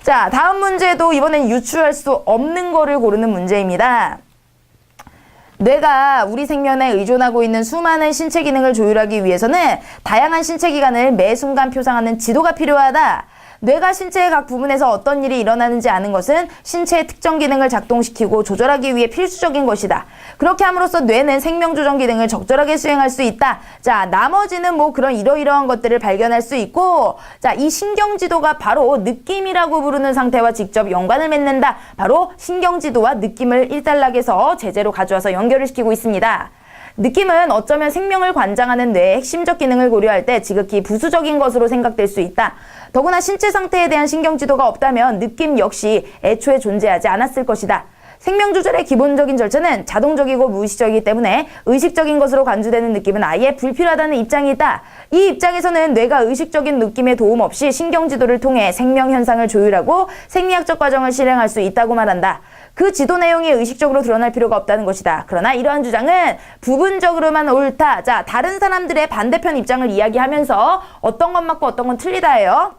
자, 다음 문제도 이번엔 유추할 수 없는 거를 고르는 문제입니다. 뇌가 우리 생명에 의존하고 있는 수많은 신체 기능을 조율하기 위해서는 다양한 신체 기관을 매 순간 표상하는 지도가 필요하다. 뇌가 신체의 각 부분에서 어떤 일이 일어나는지 아는 것은 신체의 특정 기능을 작동시키고 조절하기 위해 필수적인 것이다. 그렇게 함으로써 뇌는 생명조정 기능을 적절하게 수행할 수 있다. 자, 나머지는 뭐 그런 이러이러한 것들을 발견할 수 있고, 자, 이 신경지도가 바로 느낌이라고 부르는 상태와 직접 연관을 맺는다. 바로 신경지도와 느낌을 1단락에서 제재로 가져와서 연결을 시키고 있습니다. 느낌은 어쩌면 생명을 관장하는 뇌의 핵심적 기능을 고려할 때 지극히 부수적인 것으로 생각될 수 있다. 더구나 신체 상태에 대한 신경지도가 없다면 느낌 역시 애초에 존재하지 않았을 것이다. 생명 조절의 기본적인 절차는 자동적이고 무의식적이기 때문에 의식적인 것으로 간주되는 느낌은 아예 불필요하다는 입장이 있다. 이 입장에서는 뇌가 의식적인 느낌의 도움 없이 신경지도를 통해 생명 현상을 조율하고 생리학적 과정을 실행할 수 있다고 말한다. 그 지도 내용이 의식적으로 드러날 필요가 없다는 것이다. 그러나 이러한 주장은 부분적으로만 옳다. 자, 다른 사람들의 반대편 입장을 이야기하면서 어떤 건 맞고 어떤 건 틀리다예요.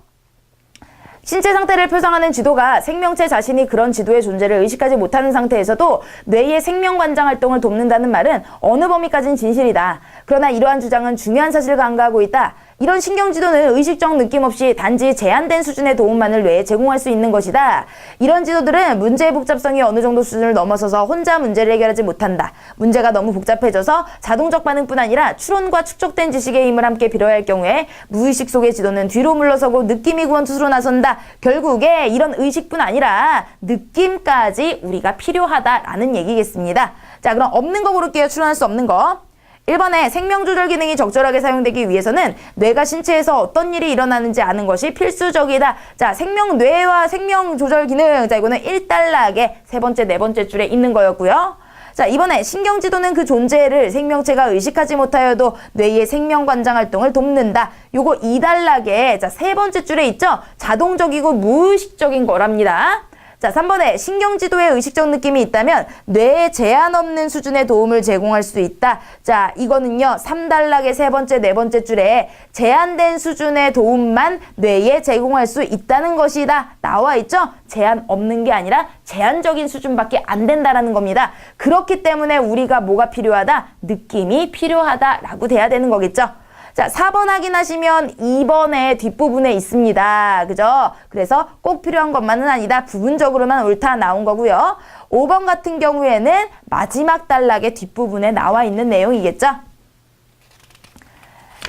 신체 상태를 표상하는 지도가 생명체 자신이 그런 지도의 존재를 의식하지 못하는 상태에서도 뇌의 생명관장 활동을 돕는다는 말은 어느 범위까지는 진실이다. 그러나 이러한 주장은 중요한 사실을 간과하고 있다. 이런 신경지도는 의식적 느낌 없이 단지 제한된 수준의 도움만을 뇌에 제공할 수 있는 것이다. 이런 지도들은 문제의 복잡성이 어느 정도 수준을 넘어서서 혼자 문제를 해결하지 못한다. 문제가 너무 복잡해져서 자동적 반응뿐 아니라 추론과 축적된 지식의 힘을 함께 빌어야 할 경우에 무의식 속의 지도는 뒤로 물러서고 느낌이 구원투수로 나선다. 결국에 이런 의식뿐 아니라 느낌까지 우리가 필요하다라는 얘기겠습니다. 자, 그럼 없는 거 고를게요. 추론할 수 없는 거. 1번에 생명조절 기능이 적절하게 사용되기 위해서는 뇌가 신체에서 어떤 일이 일어나는지 아는 것이 필수적이다. 자, 뇌와 생명조절 기능. 자, 이거는 1단락의 세 번째, 네 번째 줄에 있는 거였고요. 자, 이번에 신경지도는 그 존재를 생명체가 의식하지 못하여도 뇌의 생명관장 활동을 돕는다. 요거 2단락의 자, 세 번째 줄에 있죠? 자동적이고 무의식적인 거랍니다. 자, 3번에 신경지도에 의식적 느낌이 있다면 뇌에 제한 없는 수준의 도움을 제공할 수 있다. 자, 이거는요. 3단락의 세 번째, 네 번째 줄에 제한된 수준의 도움만 뇌에 제공할 수 있다는 것이다. 나와 있죠? 제한 없는 게 아니라 제한적인 수준밖에 안 된다라는 겁니다. 그렇기 때문에 우리가 뭐가 필요하다? 느낌이 필요하다라고 돼야 되는 거겠죠? 자, 4번 확인하시면 2번의 뒷부분에 있습니다. 그죠? 그래서 꼭 필요한 것만은 아니다. 부분적으로만 옳다 나온 거고요. 5번 같은 경우에는 마지막 단락의 뒷부분에 나와 있는 내용이겠죠?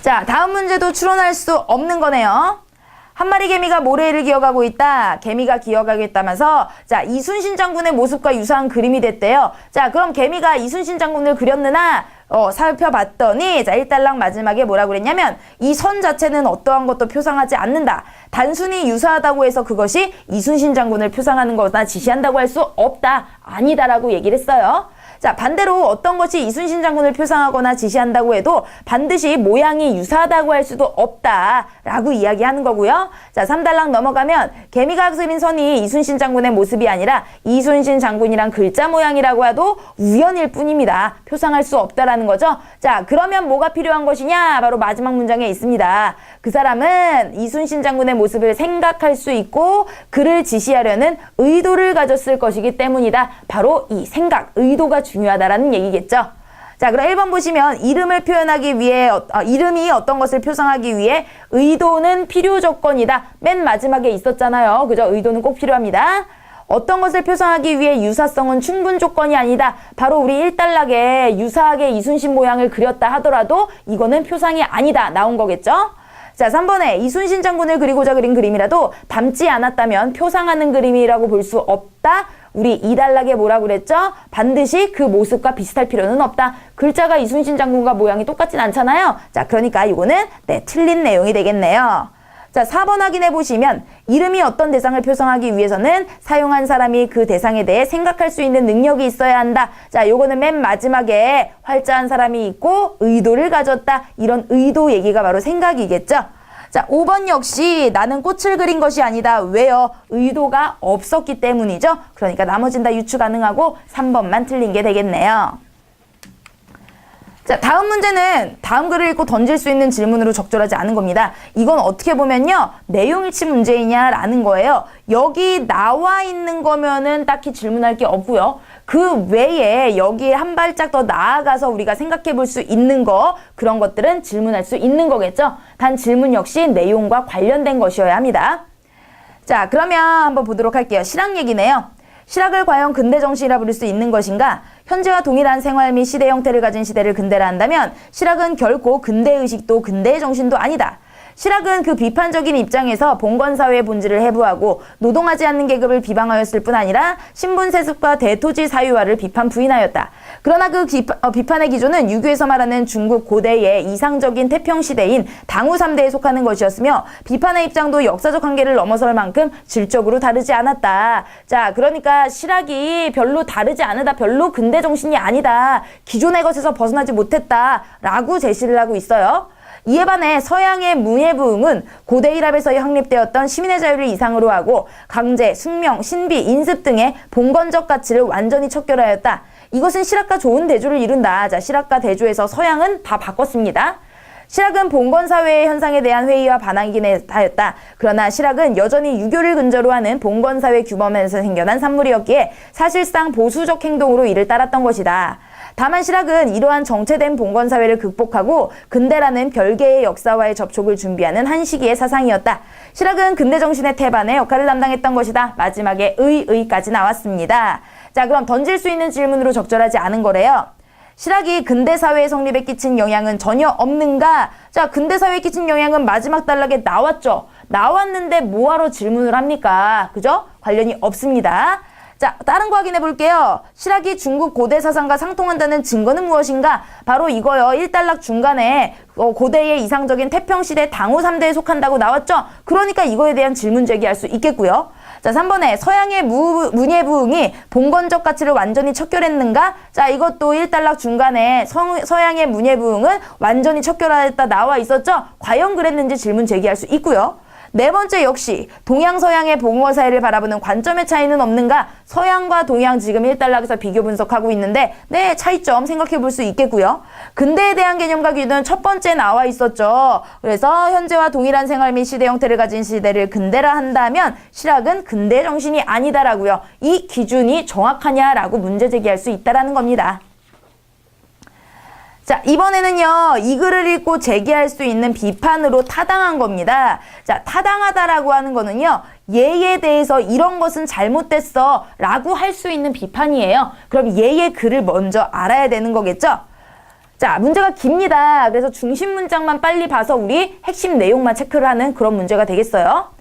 자, 다음 문제도 추론할 수 없는 거네요. 한 마리 개미가 모래를 기어가고 있다. 개미가 기어가겠다면서 자, 이순신 장군의 모습과 유사한 그림이 됐대요. 자, 그럼 개미가 이순신 장군을 그렸느냐? 살펴봤더니 자, 1단락 마지막에 뭐라고 그랬냐면 이 선 자체는 어떠한 것도 표상하지 않는다. 단순히 유사하다고 해서 그것이 이순신 장군을 표상하는 거나 지시한다고 할 수 없다. 아니다라고 얘기를 했어요. 자, 반대로 어떤 것이 이순신 장군을 표상하거나 지시한다고 해도 반드시 모양이 유사하다고 할 수도 없다라고 이야기하는 거고요. 자, 3단락 넘어가면 개미가 그린 선이 이순신 장군의 모습이 아니라 이순신 장군이란 글자 모양이라고 해도 우연일 뿐입니다. 표상할 수 없다라는 거죠. 자, 그러면 뭐가 필요한 것이냐? 바로 마지막 문장에 있습니다. 그 사람은 이순신 장군의 모습을 생각할 수 있고 그를 지시하려는 의도를 가졌을 것이기 때문이다. 바로 이 생각, 의도가 중요하다라는 얘기겠죠. 자, 그럼 1번 보시면 이름을 표현하기 위해 이름이 어떤 것을 표상하기 위해 의도는 필요 조건이다. 맨 마지막에 있었잖아요. 그죠? 의도는 꼭 필요합니다. 어떤 것을 표상하기 위해 유사성은 충분 조건이 아니다. 바로 우리 1단락에 유사하게 이순신 모양을 그렸다 하더라도 이거는 표상이 아니다. 나온 거겠죠? 자, 3번에 이순신 장군을 그리고자 그린 그림이라도 닮지 않았다면 표상하는 그림이라고 볼 수 없다. 우리 2단락에 뭐라고 그랬죠? 반드시 그 모습과 비슷할 필요는 없다. 글자가 이순신 장군과 모양이 똑같진 않잖아요. 자, 그러니까 이거는 틀린 내용이 되겠네요. 자, 4번 확인해 보시면 이름이 어떤 대상을 표상하기 위해서는 사용한 사람이 그 대상에 대해 생각할 수 있는 능력이 있어야 한다. 자, 요거는 맨 마지막에 활자한 사람이 있고 의도를 가졌다. 이런 의도 얘기가 바로 생각이겠죠. 자, 5번 역시 나는 꽃을 그린 것이 아니다. 왜요? 의도가 없었기 때문이죠. 그러니까 나머진 다 유추 가능하고 3번만 틀린 게 되겠네요. 자, 다음 문제는 다음 글을 읽고 던질 수 있는 질문으로 적절하지 않은 겁니다. 이건 어떻게 보면요. 내용일치 문제이냐라는 거예요. 여기 나와 있는 거면은 딱히 질문할 게 없고요. 그 외에 여기에 한 발짝 더 나아가서 우리가 생각해 볼 수 있는 거, 그런 것들은 질문할 수 있는 거겠죠. 단 질문 역시 내용과 관련된 것이어야 합니다. 자, 그러면 한번 보도록 할게요. 실학 얘기네요. 실학을 과연 근대 정신이라 부를 수 있는 것인가? 현재와 동일한 생활 및 시대 형태를 가진 시대를 근대라 한다면 실학은 결코 근대의식도 근대의 정신도 아니다. 실학은 그 비판적인 입장에서 봉건사회의 본질을 해부하고 노동하지 않는 계급을 비방하였을 뿐 아니라 신분세습과 대토지 사유화를 부인하였다. 그러나 그 비판의 기조는 유교에서 말하는 중국 고대의 이상적인 태평시대인 당우 3대에 속하는 것이었으며 비판의 입장도 역사적 한계를 넘어설 만큼 질적으로 다르지 않았다. 자, 그러니까 실학이 별로 다르지 않으다. 별로 근대 정신이 아니다. 기존의 것에서 벗어나지 못했다. 라고 제시를 하고 있어요. 이에 반해 서양의 문예부흥은 고대 이랍에서 확립되었던 시민의 자유를 이상으로 하고 강제, 숙명, 신비, 인습 등의 봉건적 가치를 완전히 척결하였다. 이것은 실학과 좋은 대조를 이룬다. 자, 실학과 대조에서 서양은 다 바꿨습니다. 실학은 봉건사회의 현상에 대한 회의와 반항이긴 하였다. 그러나 실학은 여전히 유교를 근저로 하는 봉건사회 규범에서 생겨난 산물이었기에 사실상 보수적 행동으로 이를 따랐던 것이다. 다만 실학은 이러한 정체된 봉건사회를 극복하고 근대라는 별개의 역사와의 접촉을 준비하는 한 시기의 사상이었다. 실학은 근대 정신의 태반의 역할을 담당했던 것이다. 마지막에 의까지 나왔습니다. 자, 그럼 던질 수 있는 질문으로 적절하지 않은 거래요. 실학이 근대사회의 성립에 끼친 영향은 전혀 없는가? 자, 근대사회에 끼친 영향은 마지막 단락에 나왔죠. 나왔는데 뭐하러 질문을 합니까? 그죠? 관련이 없습니다. 자, 다른 거 확인해 볼게요. 실학이 중국 고대 사상과 상통한다는 증거는 무엇인가? 바로 이거요. 1단락 중간에 고대의 이상적인 태평시대 당후 3대에 속한다고 나왔죠? 그러니까 이거에 대한 질문 제기할 수 있겠고요. 자, 3번에 서양의 문예부흥이 봉건적 가치를 완전히 척결했는가? 자, 이것도 1단락 중간에 서양의 문예부흥은 완전히 척결하였다 나와 있었죠? 과연 그랬는지 질문 제기할 수 있고요. 네 번째 역시 동양 서양의 봉건 사회를 바라보는 관점의 차이는 없는가? 서양과 동양 지금 1단락에서 비교 분석하고 있는데 네, 차이점 생각해 볼 수 있겠고요. 근대에 대한 개념과 기준은 첫 번째 나와 있었죠. 그래서 현재와 동일한 생활 및 시대 형태를 가진 시대를 근대라 한다면 실학은 근대 정신이 아니다라고요. 이 기준이 정확하냐라고 문제 제기할 수 있다라는 겁니다. 자, 이번에는요, 이 글을 읽고 제기할 수 있는 비판으로 타당한 겁니다. 자, 타당하다라고 하는 거는요, 얘에 대해서 이런 것은 잘못됐어 라고 할 수 있는 비판이에요. 그럼 얘의 글을 먼저 알아야 되는 거겠죠? 자, 문제가 깁니다. 그래서 중심 문장만 빨리 봐서 우리 핵심 내용만 체크를 하는 그런 문제가 되겠어요.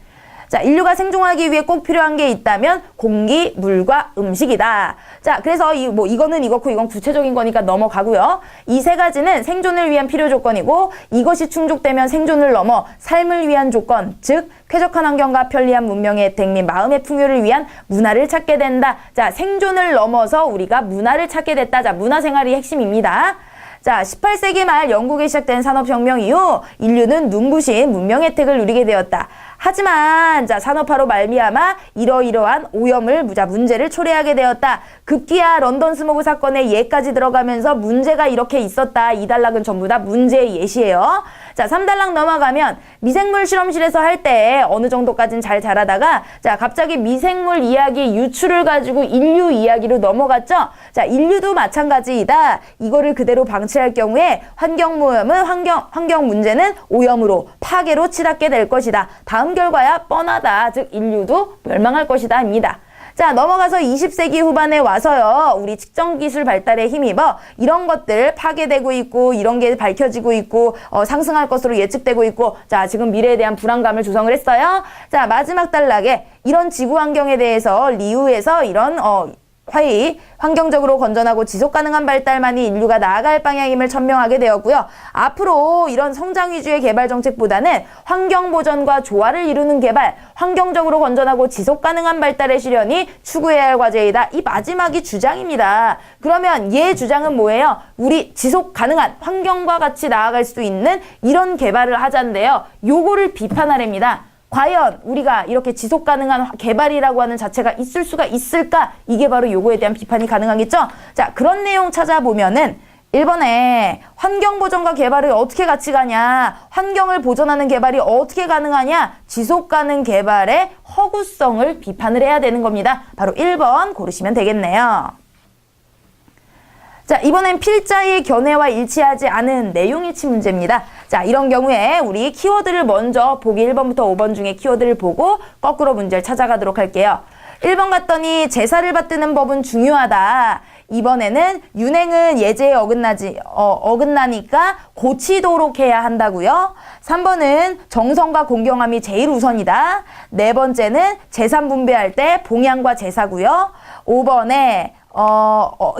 자, 인류가 생존하기 위해 꼭 필요한 게 있다면 공기, 물과 음식이다. 자, 그래서 이거는 이거고 이건 구체적인 거니까 넘어가고요. 이 세 가지는 생존을 위한 필요 조건이고 이것이 충족되면 생존을 넘어 삶을 위한 조건, 즉 쾌적한 환경과 편리한 문명의 혜택 및 마음의 풍요를 위한 문화를 찾게 된다. 자, 생존을 넘어서 우리가 문화를 찾게 됐다. 자, 문화생활이 핵심입니다. 자, 18세기 말 영국에 시작된 산업혁명 이후 인류는 눈부신 문명 혜택을 누리게 되었다. 하지만 자, 산업화로 말미암아 이러이러한 오염을 문제를 초래하게 되었다. 급기야 런던 스모그 사건의 예까지 들어가면서 문제가 이렇게 있었다. 2단락은 전부 다 문제의 예시예요. 자, 3단락 넘어가면 미생물 실험실에서 할 때 어느 정도까지는 잘 자라다가 자, 갑자기 미생물 이야기 유출을 가지고 인류 이야기로 넘어갔죠. 자, 인류도 마찬가지이다. 이거를 그대로 방치할 경우에 환경 문제는 오염으로 파괴로 치닫게 될 것이다. 다음 결과야 뻔하다. 즉 인류도 멸망할 것이다 입니다. 자, 넘어가서 20세기 후반에 와서요. 우리 측정기술 발달에 힘입어 이런 것들 파괴되고 있고 이런 게 밝혀지고 있고 상승할 것으로 예측되고 있고 자, 지금 미래에 대한 불안감을 조성을 했어요. 자, 마지막 단락에 이런 지구 환경에 대해서 리우에서 이런 환경적으로 건전하고 지속가능한 발달만이 인류가 나아갈 방향임을 천명하게 되었고요. 앞으로 이런 성장 위주의 개발 정책보다는 환경 보전과 조화를 이루는 개발, 환경적으로 건전하고 지속가능한 발달의 실현이 추구해야 할 과제이다. 이 마지막이 주장입니다. 그러면 얘 주장은 뭐예요? 우리 지속가능한 환경과 같이 나아갈 수 있는 이런 개발을 하자인데요. 요거를 비판하랍니다. 과연 우리가 이렇게 지속가능한 개발이라고 하는 자체가 있을 수가 있을까? 이게 바로 요거에 대한 비판이 가능하겠죠? 자, 그런 내용 찾아보면은 1번에 환경보전과 개발이 어떻게 같이 가냐? 환경을 보전하는 개발이 어떻게 가능하냐? 지속가능 개발의 허구성을 비판을 해야 되는 겁니다. 바로 1번 고르시면 되겠네요. 자, 이번엔 필자의 견해와 일치하지 않은 내용일치 문제입니다. 자, 이런 경우에 우리 키워드를 먼저 보기 1번부터 5번 중에 키워드를 보고 거꾸로 문제를 찾아가도록 할게요. 1번 갔더니 제사를 받드는 법은 중요하다. 2번에는 윤행은 예제에 어긋나니까 고치도록 해야 한다고요. 3번은 정성과 공경함이 제일 우선이다. 네 번째는 재산 분배할 때 봉양과 제사고요. 5번에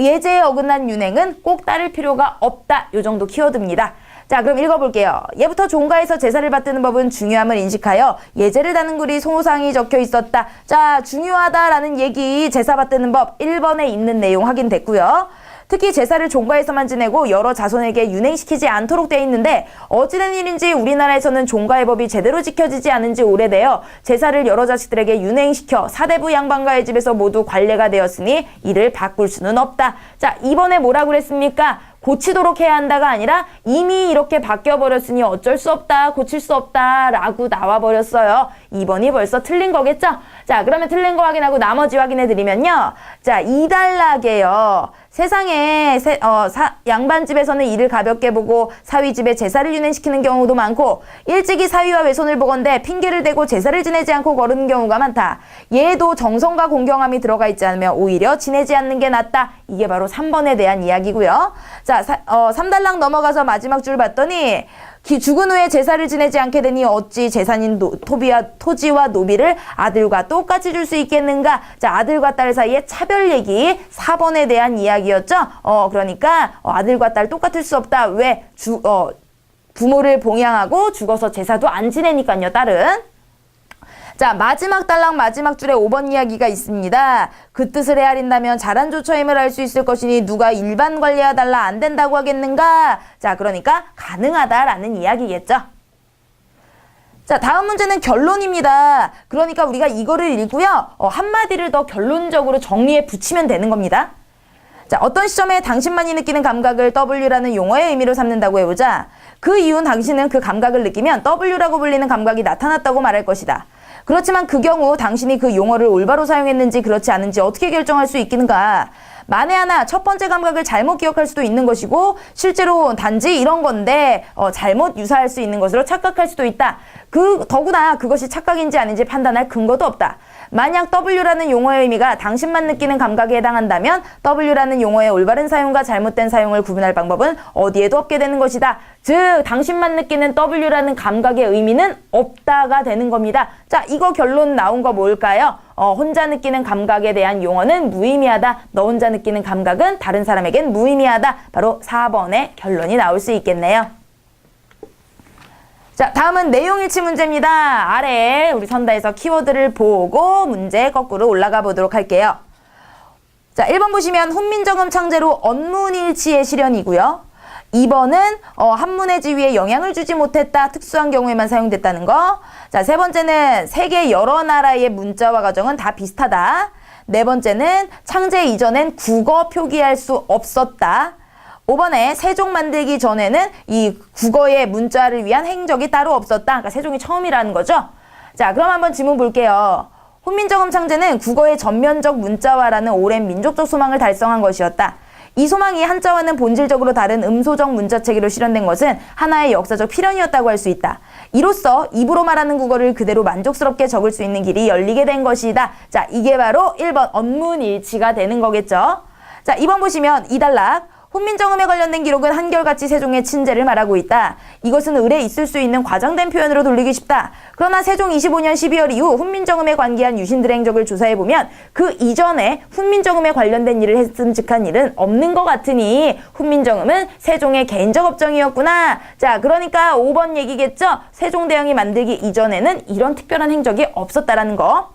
예제에 어긋난 윤행은 꼭 따를 필요가 없다. 요 정도 키워드입니다. 자, 그럼 읽어볼게요. 예부터 종가에서 제사를 받드는 법은 중요함을 인식하여 예제를 다는 글이 소상히 적혀 있었다. 자, 중요하다라는 얘기 제사 받드는 법 1번에 있는 내용 확인됐고요. 특히 제사를 종가에서만 지내고 여러 자손에게 윤행시키지 않도록 돼 있는데 어찌된 일인지 우리나라에서는 종가의 법이 제대로 지켜지지 않은 지 오래되어 제사를 여러 자식들에게 윤행시켜 사대부 양반가의 집에서 모두 관례가 되었으니 이를 바꿀 수는 없다. 자, 이번에 뭐라고 그랬습니까? 고치도록 해야 한다가 아니라 이미 이렇게 바뀌어버렸으니 어쩔 수 없다, 고칠 수 없다 라고 나와버렸어요. 2번이 벌써 틀린 거겠죠? 자, 그러면 틀린 거 확인하고 나머지 확인해드리면요. 자, 2단락에요. 세상에 양반집에서는 일을 가볍게 보고 사위집에 제사를 윤행시키는 경우도 많고 일찍이 사위와 외손을 보건대 핑계를 대고 제사를 지내지 않고 거르는 경우가 많다. 얘도 정성과 공경함이 들어가 있지 않으면 오히려 지내지 않는 게 낫다. 이게 바로 3번에 대한 이야기고요. 자, 3단락 넘어가서 마지막 줄 봤더니 죽은 후에 제사를 지내지 않게 되니 어찌 재산인 토지와 노비를 아들과 똑같이 줄 수 있겠는가? 자, 아들과 딸 사이의 차별 얘기 4번에 대한 이야기였죠. 그러니까 아들과 딸 똑같을 수 없다. 왜? 부모를 봉양하고 죽어서 제사도 안 지내니까요, 딸은. 자, 마지막 단락 마지막 줄에 5번 이야기가 있습니다. 그 뜻을 헤아린다면 잘한 조처임을 알 수 있을 것이니 누가 일반 관리해달라 안 된다고 하겠는가? 자, 그러니까 가능하다라는 이야기겠죠. 자, 다음 문제는 결론입니다. 그러니까 우리가 이거를 읽고요. 한마디를 더 결론적으로 정리해 붙이면 되는 겁니다. 자, 어떤 시점에 당신만이 느끼는 감각을 W라는 용어의 의미로 삼는다고 해보자. 그 이유는 당신은 그 감각을 느끼면 W라고 불리는 감각이 나타났다고 말할 것이다. 그렇지만 그 경우 당신이 그 용어를 올바로 사용했는지 그렇지 않은지 어떻게 결정할 수 있겠는가? 만에 하나 첫 번째 감각을 잘못 기억할 수도 있는 것이고 실제로 단지 이런 건데 잘못 유사할 수 있는 것으로 착각할 수도 있다. 더구나 그것이 착각인지 아닌지 판단할 근거도 없다. 만약 W라는 용어의 의미가 당신만 느끼는 감각에 해당한다면 W라는 용어의 올바른 사용과 잘못된 사용을 구분할 방법은 어디에도 없게 되는 것이다. 즉 당신만 느끼는 W라는 감각의 의미는 없다가 되는 겁니다. 자, 이거 결론 나온 거 뭘까요? 혼자 느끼는 감각에 대한 용어는 무의미하다. 너 혼자 느끼는 감각은 다른 사람에겐 무의미하다. 바로 4번의 결론이 나올 수 있겠네요. 자, 다음은 내용일치 문제입니다. 아래 우리 선다에서 키워드를 보고 문제 거꾸로 올라가 보도록 할게요. 자, 1번 보시면 훈민정음 창제로 언문일치의 실현이고요. 2번은 한문의 지위에 영향을 주지 못했다. 특수한 경우에만 사용됐다는 거. 자, 세 번째는 세계 여러 나라의 문자와 가정은 다 비슷하다. 네 번째는 창제 이전엔 국어 표기할 수 없었다. 5번에 세종 만들기 전에는 이 국어의 문자를 위한 행적이 따로 없었다. 그러니까 세종이 처음이라는 거죠. 자, 그럼 한번 질문 볼게요. 훈민정음 창제는 국어의 전면적 문자화라는 오랜 민족적 소망을 달성한 것이었다. 이 소망이 한자와는 본질적으로 다른 음소적 문자체계로 실현된 것은 하나의 역사적 필연이었다고 할 수 있다. 이로써 입으로 말하는 국어를 그대로 만족스럽게 적을 수 있는 길이 열리게 된 것이다. 자, 이게 바로 1번 언문일치가 되는 거겠죠. 자, 2번 보시면 2단락. 훈민정음에 관련된 기록은 한결같이 세종의 친제를 말하고 있다. 이것은 을에 있을 수 있는 과장된 표현으로 돌리기 쉽다. 그러나 세종 25년 12월 이후 훈민정음에 관계한 유신들의 행적을 조사해보면 그 이전에 훈민정음에 관련된 일을 했음직한 일은 없는 것 같으니 훈민정음은 세종의 개인적 업적이었구나. 자, 그러니까 5번 얘기겠죠? 세종대왕이 만들기 이전에는 이런 특별한 행적이 없었다라는 거.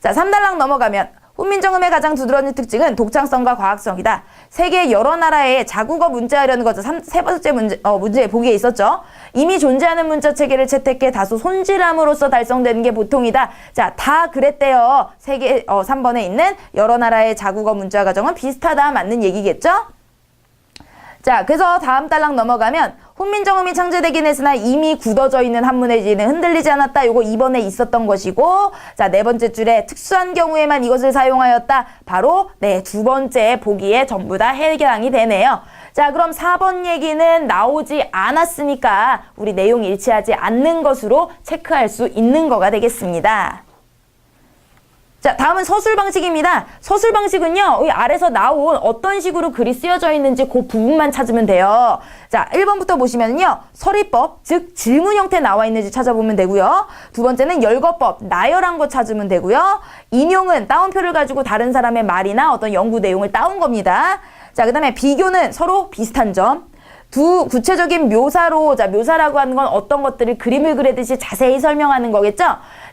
자, 3단락 넘어가면 훈민정음의 가장 두드러진 특징은 독창성과 과학성이다. 세계 여러 나라의 자국어 문자하려는 거죠. 세 번째 문제 보기에 있었죠. 이미 존재하는 문자 체계를 채택해 다소 손질함으로써 달성되는 게 보통이다. 자, 다 그랬대요. 3번에 있는 여러 나라의 자국어 문자 가정은 비슷하다. 맞는 얘기겠죠? 자, 그래서 다음 단락 넘어가면 훈민정음이 창제되긴 했으나 이미 굳어져 있는 한문의 지위는 흔들리지 않았다. 요거 2번에 있었던 것이고, 자, 네 번째 줄에 특수한 경우에만 이것을 사용하였다. 바로 두 번째 보기에 전부 다 해당이 되네요. 자, 그럼 4번 얘기는 나오지 않았으니까 우리 내용 일치하지 않는 것으로 체크할 수 있는 거가 되겠습니다. 자, 다음은 서술 방식입니다. 서술 방식은요, 이 아래서 나온 어떤 식으로 글이 쓰여져 있는지 그 부분만 찾으면 돼요. 자, 1번부터 보시면요, 서리법, 즉 질문 형태 나와 있는지 찾아보면 되고요. 두 번째는 열거법, 나열한 거 찾으면 되고요. 인용은 따옴표를 가지고 다른 사람의 말이나 어떤 연구 내용을 따온 겁니다. 자, 그 다음에 비교는 서로 비슷한 점. 구체적인 묘사로, 자, 묘사라고 하는 건 어떤 것들을 그림을 그리듯이 자세히 설명하는 거겠죠?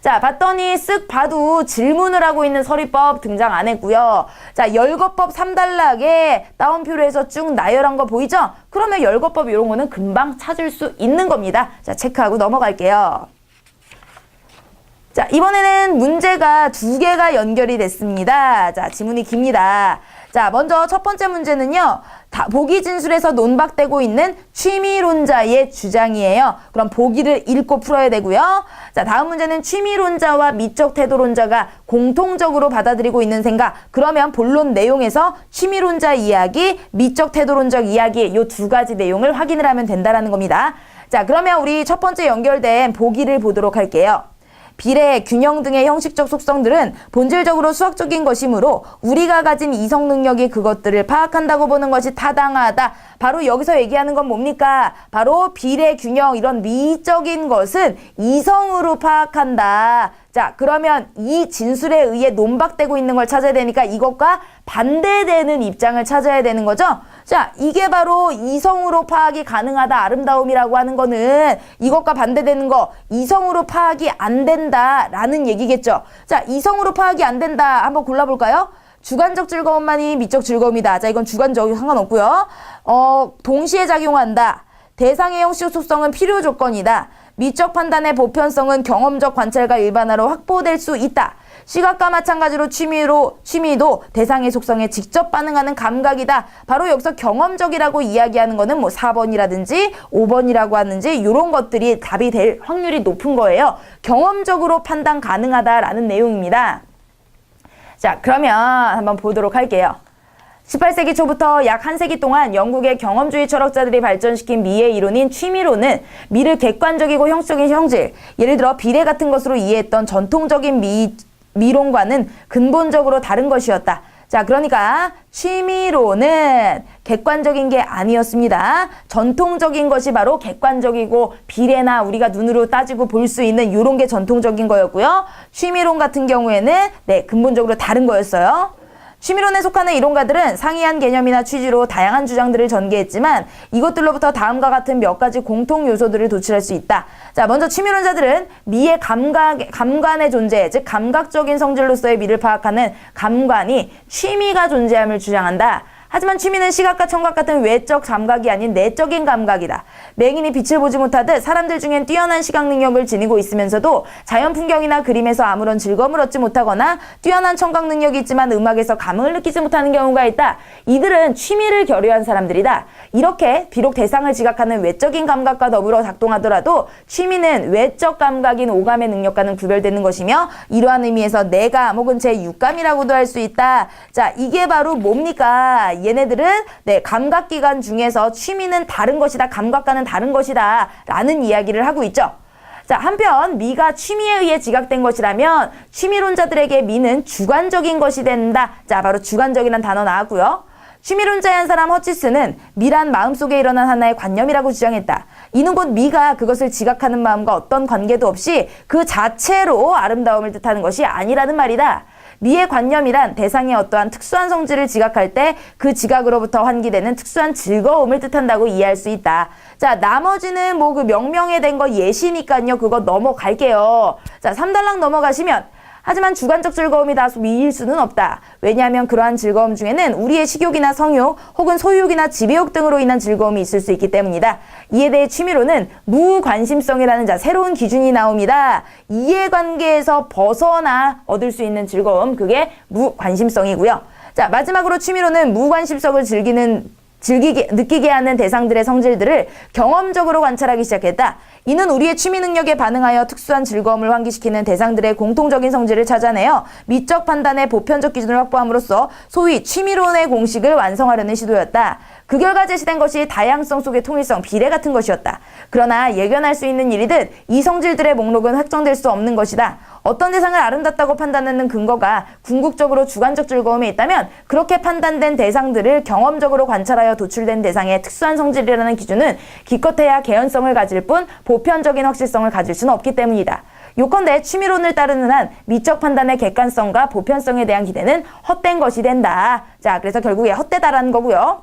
자, 봤더니 쓱 봐도 질문을 하고 있는 서리법 등장 안 했고요. 자, 열거법 3단락에 따옴표로 해서 쭉 나열한 거 보이죠? 그러면 열거법 이런 거는 금방 찾을 수 있는 겁니다. 자, 체크하고 넘어갈게요. 자, 이번에는 문제가 2개가 연결이 됐습니다. 자, 지문이 깁니다. 자, 먼저 첫 번째 문제는요. 보기 진술에서 논박되고 있는 취미론자의 주장이에요. 그럼 보기를 읽고 풀어야 되고요. 자, 다음 문제는 취미론자와 미적 태도론자가 공통적으로 받아들이고 있는 생각. 그러면 본론 내용에서 취미론자 이야기, 미적 태도론적 이야기 이 2가지 내용을 확인을 하면 된다라는 겁니다. 자, 그러면 우리 첫 번째 연결된 보기를 보도록 할게요. 비례, 균형 등의 형식적 속성들은 본질적으로 수학적인 것이므로 우리가 가진 이성 능력이 그것들을 파악한다고 보는 것이 타당하다. 바로 여기서 얘기하는 건 뭡니까? 바로 비례, 균형 이런 미적인 것은 이성으로 파악한다. 자, 그러면 이 진술에 의해 논박되고 있는 걸 찾아야 되니까 이것과 반대되는 입장을 찾아야 되는 거죠? 자, 이게 바로 이성으로 파악이 가능하다, 아름다움이라고 하는 거는 이것과 반대되는 거, 이성으로 파악이 안 된다라는 얘기겠죠? 자, 이성으로 파악이 안 된다. 한번 골라볼까요? 주관적 즐거움만이 미적 즐거움이다. 자, 이건 주관적 상관없고요. 동시에 작용한다. 대상의 형식 속성은 필요 조건이다. 미적 판단의 보편성은 경험적 관찰과 일반화로 확보될 수 있다. 시각과 마찬가지로 취미도 대상의 속성에 직접 반응하는 감각이다. 바로 여기서 경험적이라고 이야기하는 거는 뭐 4번이라든지 5번이라고 하는지 이런 것들이 답이 될 확률이 높은 거예요. 경험적으로 판단 가능하다라는 내용입니다. 자, 그러면 한번 보도록 할게요. 18세기 초부터 약 한 세기 동안 영국의 경험주의 철학자들이 발전시킨 미의 이론인 취미론은 미를 객관적이고 형식적인 형질, 예를 들어 비례 같은 것으로 이해했던 전통적인 미론과는 근본적으로 다른 것이었다. 자, 그러니까 취미론은 객관적인 게 아니었습니다. 전통적인 것이 바로 객관적이고 비례나 우리가 눈으로 따지고 볼 수 있는 이런 게 전통적인 거였고요. 취미론 같은 경우에는 근본적으로 다른 거였어요. 취미론에 속하는 이론가들은 상이한 개념이나 취지로 다양한 주장들을 전개했지만 이것들로부터 다음과 같은 몇 가지 공통 요소들을 도출할 수 있다. 자, 먼저 취미론자들은 미의 감관의 존재, 즉 감각적인 성질로서의 미를 파악하는 감관이 취미가 존재함을 주장한다. 하지만 취미는 시각과 청각 같은 외적 감각이 아닌 내적인 감각이다. 맹인이 빛을 보지 못하듯 사람들 중엔 뛰어난 시각 능력을 지니고 있으면서도 자연 풍경이나 그림에서 아무런 즐거움을 얻지 못하거나 뛰어난 청각 능력이 있지만 음악에서 감흥을 느끼지 못하는 경우가 있다. 이들은 취미를 결여한 사람들이다. 이렇게 비록 대상을 지각하는 외적인 감각과 더불어 작동하더라도 취미는 외적 감각인 오감의 능력과는 구별되는 것이며 이러한 의미에서 내감 혹은 제6감이라고도 할 수 있다. 자, 이게 바로 뭡니까? 얘네들은 감각기관 중에서 취미는 다른 것이다. 감각과는 다른 것이다. 라는 이야기를 하고 있죠. 자, 한편 미가 취미에 의해 지각된 것이라면 취미론자들에게 미는 주관적인 것이 된다. 자, 바로 주관적이라는 단어 나왔고요. 취미론자의 한 사람 허치스는 미란 마음속에 일어난 하나의 관념이라고 주장했다. 이는 곧 미가 그것을 지각하는 마음과 어떤 관계도 없이 그 자체로 아름다움을 뜻하는 것이 아니라는 말이다. 미의 관념이란 대상의 어떠한 특수한 성질을 지각할 때 그 지각으로부터 환기되는 특수한 즐거움을 뜻한다고 이해할 수 있다. 자, 나머지는 뭐 그 명명에 된 거 예시니까요. 그거 넘어갈게요. 자, 3단락 넘어가시면 하지만 주관적 즐거움이 다소 미일 수는 없다. 왜냐하면 그러한 즐거움 중에는 우리의 식욕이나 성욕 혹은 소유욕이나 지배욕 등으로 인한 즐거움이 있을 수 있기 때문이다. 이에 대해 취미로는 무관심성이라는 새로운 기준이 나옵니다. 이해관계에서 벗어나 얻을 수 있는 즐거움, 그게 무관심성이고요. 자, 마지막으로 취미로는 무관심성을 느끼게 하는 대상들의 성질들을 경험적으로 관찰하기 시작했다. 이는 우리의 취미 능력에 반응하여 특수한 즐거움을 환기시키는 대상들의 공통적인 성질을 찾아내어 미적 판단의 보편적 기준을 확보함으로써 소위 취미론의 공식을 완성하려는 시도였다. 그 결과 제시된 것이 다양성 속의 통일성, 비례 같은 것이었다. 그러나 예견할 수 있는 일이듯 이 성질들의 목록은 확정될 수 없는 것이다. 어떤 대상을 아름답다고 판단하는 근거가 궁극적으로 주관적 즐거움에 있다면 그렇게 판단된 대상들을 경험적으로 관찰하여 도출된 대상의 특수한 성질이라는 기준은 기껏해야 개연성을 가질 뿐 보편적인 확실성을 가질 수는 없기 때문이다. 요컨대 취미론을 따르는 한 미적 판단의 객관성과 보편성에 대한 기대는 헛된 것이 된다. 자, 그래서 결국에 헛되다라는 거고요.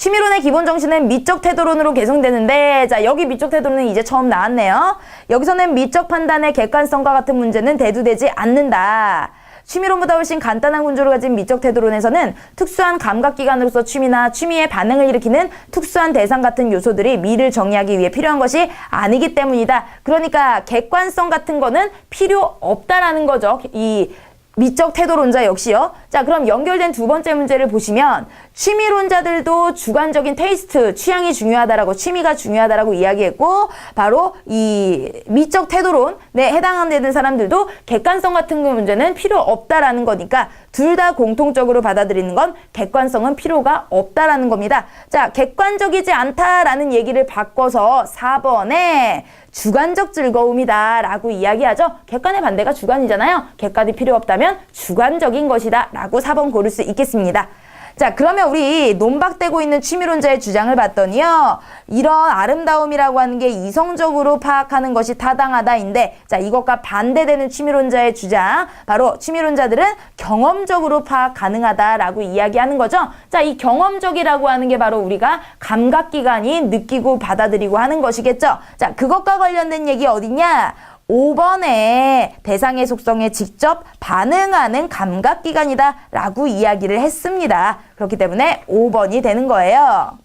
취미론의 기본 정신은 미적 태도론으로 개성되는데, 자, 여기 미적 태도론은 이제 처음 나왔네요. 여기서는 미적 판단의 객관성과 같은 문제는 대두되지 않는다. 취미론보다 훨씬 간단한 구조를 가진 미적 태도론에서는 특수한 감각기관으로서 취미나 취미에 반응을 일으키는 특수한 대상 같은 요소들이 미를 정의하기 위해 필요한 것이 아니기 때문이다. 그러니까 객관성 같은 거는 필요 없다라는 거죠. 이 미적 태도론자 역시요. 자, 그럼 연결된 두 번째 문제를 보시면 취미론자들도 주관적인 테이스트, 취향이 중요하다라고, 취미가 중요하다라고 이야기했고, 바로 이 미적 태도론에 해당되는 사람들도 객관성 같은 문제는 필요 없다라는 거니까 둘 다 공통적으로 받아들이는 건 객관성은 필요가 없다라는 겁니다. 자, 객관적이지 않다라는 얘기를 바꿔서 4번에 주관적 즐거움이다 라고 이야기하죠. 객관의 반대가 주관이잖아요. 객관이 필요 없다면 주관적인 것이다 라고 4번 고를 수 있겠습니다. 자, 그러면 우리 논박되고 있는 취미론자의 주장을 봤더니요. 이런 아름다움이라고 하는 게 이성적으로 파악하는 것이 타당하다인데, 자, 이것과 반대되는 취미론자의 주장, 바로 취미론자들은 경험적으로 파악 가능하다라고 이야기하는 거죠. 자, 이 경험적이라고 하는 게 바로 우리가 감각기관이 느끼고 받아들이고 하는 것이겠죠. 자, 그것과 관련된 얘기 어디냐? 5번에 대상의 속성에 직접 반응하는 감각기관이다 라고 이야기를 했습니다. 그렇기 때문에 5번이 되는 거예요.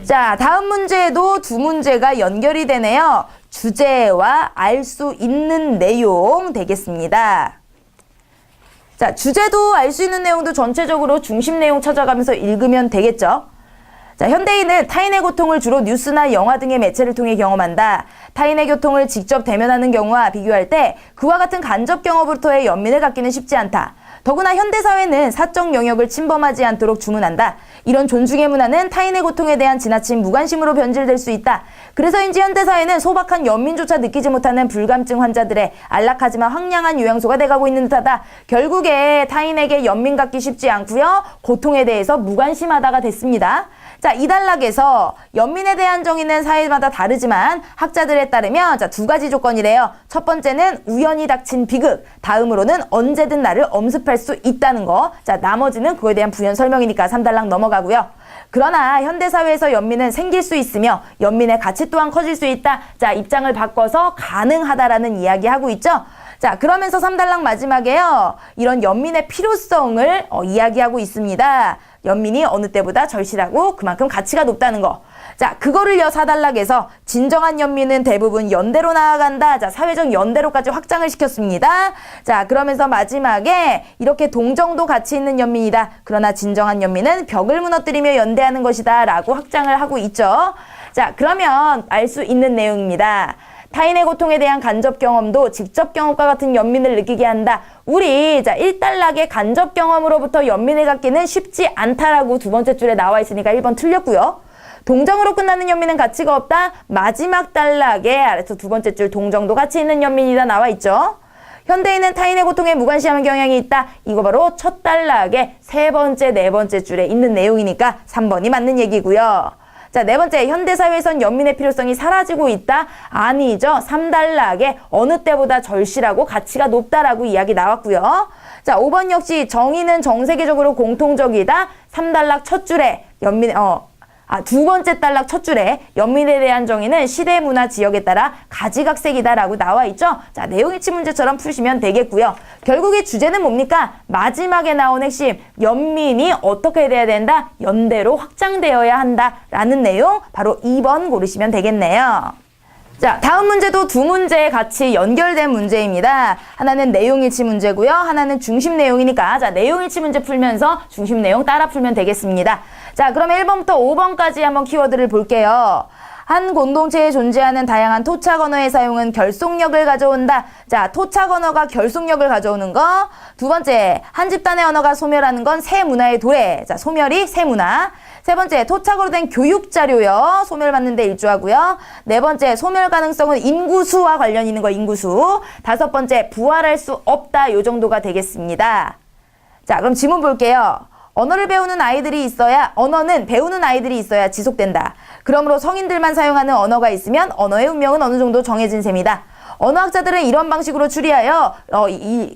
자, 다음 문제에도 두 문제가 연결이 되네요. 주제와 알 수 있는 내용 되겠습니다. 자, 주제도 알 수 있는 내용도 전체적으로 중심 내용 찾아가면서 읽으면 되겠죠. 자, 현대인은 타인의 고통을 주로 뉴스나 영화 등의 매체를 통해 경험한다. 타인의 고통을 직접 대면하는 경우와 비교할 때 그와 같은 간접 경험으로부터의 연민을 갖기는 쉽지 않다. 더구나 현대사회는 사적 영역을 침범하지 않도록 주문한다. 이런 존중의 문화는 타인의 고통에 대한 지나친 무관심으로 변질될 수 있다. 그래서인지 현대사회는 소박한 연민조차 느끼지 못하는 불감증 환자들의 안락하지만 황량한 요양소가 돼가고 있는 듯하다. 결국에 타인에게 연민 갖기 쉽지 않고요. 고통에 대해서 무관심하다가 됐습니다. 자, 이 단락에서 연민에 대한 정의는 사회마다 다르지만 학자들에 따르면 자, 두 가지 조건이래요. 첫 번째는 우연히 닥친 비극, 다음으로는 언제든 나를 엄습할 수 있다는 거. 자, 나머지는 그거에 대한 부연 설명이니까 3단락 넘어가고요. 그러나 현대사회에서 연민은 생길 수 있으며 연민의 가치 또한 커질 수 있다. 자, 입장을 바꿔서 가능하다라는 이야기하고 있죠. 자, 그러면서 3단락 마지막에요. 이런 연민의 필요성을 이야기하고 있습니다. 연민이 어느 때보다 절실하고 그만큼 가치가 높다는 거. 자, 그거를요 4단락에서 진정한 연민은 대부분 연대로 나아간다. 자, 사회적 연대로까지 확장을 시켰습니다. 자, 그러면서 마지막에 이렇게 동정도 가치 있는 연민이다. 그러나 진정한 연민은 벽을 무너뜨리며 연대하는 것이다. 라고 확장을 하고 있죠. 자, 그러면 알 수 있는 내용입니다. 타인의 고통에 대한 간접 경험도 직접 경험과 같은 연민을 느끼게 한다. 우리 자 1단락의 간접 경험으로부터 연민을 갖기는 쉽지 않다라고 두 번째 줄에 나와 있으니까 1번 틀렸고요. 동정으로 끝나는 연민은 가치가 없다. 마지막 단락에 아래서 두 번째 줄 동정도 가치 있는 연민이다 나와 있죠. 현대인은 타인의 고통에 무관심한 경향이 있다. 이거 바로 첫 단락의 세 번째, 네 번째 줄에 있는 내용이니까 3번이 맞는 얘기고요. 자, 네 번째, 현대사회에선 연민의 필요성이 사라지고 있다? 아니죠. 3단락에 어느 때보다 절실하고 가치가 높다라고 이야기 나왔고요. 자, 5번 역시 정의는 정세계적으로 공통적이다. 3단락 첫 줄에 두 번째 단락 첫 줄에 연민에 대한 정의는 시대, 문화, 지역에 따라 가지각색이다라고 나와 있죠. 자, 내용일치 문제처럼 푸시면 되겠고요. 결국에 주제는 뭡니까? 마지막에 나온 핵심, 연민이 어떻게 돼야 된다? 연대로 확장되어야 한다라는 내용, 바로 2번 고르시면 되겠네요. 자, 다음 문제도 두 문제 같이 연결된 문제입니다. 하나는 내용일치 문제고요. 하나는 중심 내용이니까 자, 내용일치 문제 풀면서 중심 내용 따라 풀면 되겠습니다. 자, 그러면 1번부터 5번까지 한번 키워드를 볼게요. 한 공동체에 존재하는 다양한 토착 언어의 사용은 결속력을 가져온다. 자, 토착 언어가 결속력을 가져오는 거. 두 번째, 한 집단의 언어가 소멸하는 건 새 문화의 도래. 자, 소멸이 새 문화. 세 번째, 토착으로 된 교육 자료요. 소멸받는 데 일조하고요. 네 번째, 소멸 가능성은 인구수와 관련 있는 거, 인구수. 다섯 번째, 부활할 수 없다. 요 정도가 되겠습니다. 자, 그럼 지문 볼게요. 언어는 배우는 아이들이 있어야 지속된다. 그러므로 성인들만 사용하는 언어가 있으면 언어의 운명은 어느 정도 정해진 셈이다. 언어학자들은 이런 방식으로 추리하여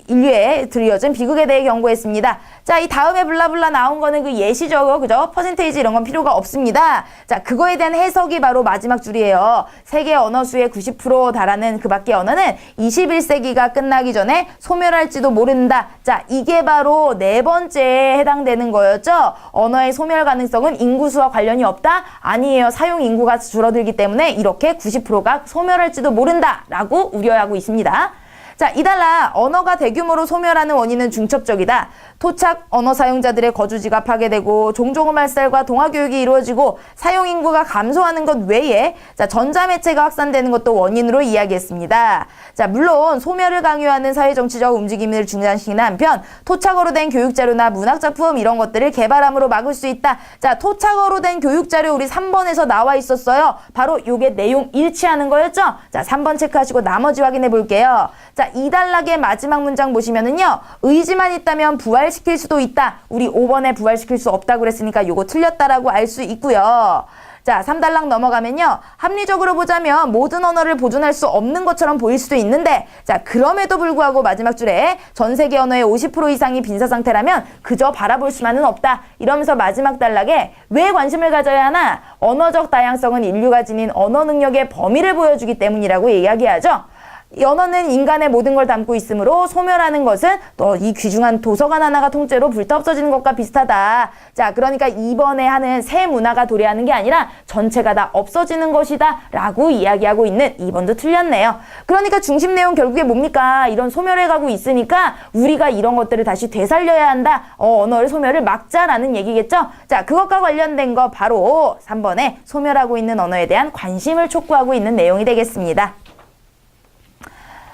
인류에 들이어진 비극에 대해 경고했습니다. 자, 이 다음에 블라블라 나온 거는 그 예시죠. 그죠? 퍼센테이지 이런 건 필요가 없습니다. 자, 그거에 대한 해석이 바로 마지막 줄이에요. 세계 언어 수의 90% 달하는 그 밖의 언어는 21세기가 끝나기 전에 소멸할지도 모른다. 자, 이게 바로 네 번째에 해당되는 거였죠. 언어의 소멸 가능성은 인구수와 관련이 없다? 아니에요. 사용 인구가 줄어들기 때문에 이렇게 90%가 소멸할지도 모른다 라고 우려하고 있습니다. 자, 이달라 언어가 대규모로 소멸하는 원인은 중첩적이다. 토착 언어 사용자들의 거주지가 파괴되고 종종 말살과 동화 교육이 이루어지고 사용 인구가 감소하는 것 외에 자, 전자매체가 확산되는 것도 원인으로 이야기했습니다. 자, 물론 소멸을 강요하는 사회정치적 움직임을 중단시키는 한편 토착어로 된 교육자료나 문학작품 이런 것들을 개발함으로 막을 수 있다. 자, 토착어로 된 교육자료 우리 3번에서 나와 있었어요. 바로 요게 내용 일치하는 거였죠? 자, 3번 체크하시고 나머지 확인해 볼게요. 자, 이단락의 마지막 문장 보시면은요. 의지만 있다면 부활시킬 수도 있다. 우리 5번에 부활시킬 수 없다고 그랬으니까 요거 틀렸다라고 알 수 있고요. 자, 3단락 넘어가면요. 합리적으로 보자면 모든 언어를 보존할 수 없는 것처럼 보일 수도 있는데 자, 그럼에도 불구하고 마지막 줄에 전 세계 언어의 50% 이상이 빈사 상태라면 그저 바라볼 수만은 없다. 이러면서 마지막 단락에 왜 관심을 가져야 하나? 언어적 다양성은 인류가 지닌 언어 능력의 범위를 보여주기 때문이라고 이야기하죠. 이 언어는 인간의 모든 걸 담고 있으므로 소멸하는 것은 또 이 귀중한 도서관 하나가 통째로 불타 없어지는 것과 비슷하다. 자, 그러니까 이번에 하는 새 문화가 도래하는 게 아니라 전체가 다 없어지는 것이다 라고 이야기하고 있는 2번도 틀렸네요. 그러니까 중심 내용 결국에 뭡니까? 이런 소멸해 가고 있으니까 우리가 이런 것들을 다시 되살려야 한다. 언어의 소멸을 막자라는 얘기겠죠? 자, 그것과 관련된 거 바로 3번에 소멸하고 있는 언어에 대한 관심을 촉구하고 있는 내용이 되겠습니다.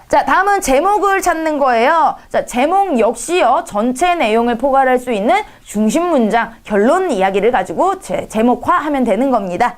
자, 다음은 제목을 찾는 거예요. 자, 제목 역시요. 전체 내용을 포괄할 수 있는 중심 문장, 결론 이야기를 가지고 제목화하면 되는 겁니다.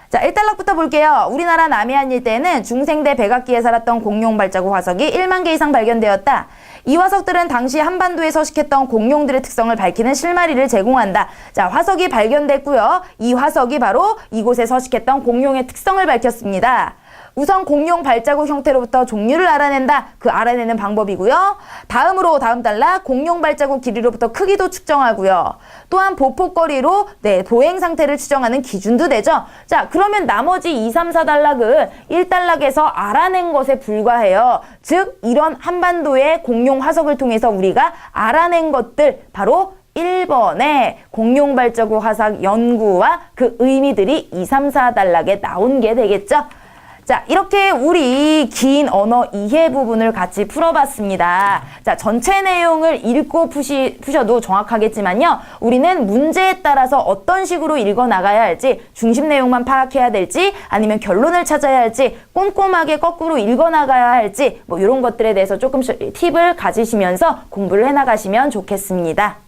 자, 1단락부터 볼게요. 우리나라 남해안 일대에는 중생대 백악기에 살았던 공룡 발자국 화석이 1만 개 이상 발견되었다. 이 화석들은 당시 한반도에 서식했던 공룡들의 특성을 밝히는 실마리를 제공한다. 자, 화석이 발견됐고요. 이 화석이 바로 이곳에 서식했던 공룡의 특성을 밝혔습니다. 우선 공룡 발자국 형태로부터 종류를 알아낸다. 그 알아내는 방법이고요. 다음으로 다음 단락 공룡 발자국 길이로부터 크기도 측정하고요. 또한 보폭거리로 보행 상태를 추정하는 기준도 되죠. 자, 그러면 나머지 2, 3, 4단락은 1단락에서 알아낸 것에 불과해요. 즉 이런 한반도의 공룡 화석을 통해서 우리가 알아낸 것들 바로 1번에 공룡 발자국 화석 연구와 그 의미들이 2, 3, 4단락에 나온 게 되겠죠. 자, 이렇게 우리 긴 언어 이해 부분을 같이 풀어봤습니다. 자, 전체 내용을 읽고 푸셔도 정확하겠지만요. 우리는 문제에 따라서 어떤 식으로 읽어나가야 할지, 중심 내용만 파악해야 될지, 아니면 결론을 찾아야 할지, 꼼꼼하게 거꾸로 읽어나가야 할지, 뭐 이런 것들에 대해서 조금씩 팁을 가지시면서 공부를 해나가시면 좋겠습니다.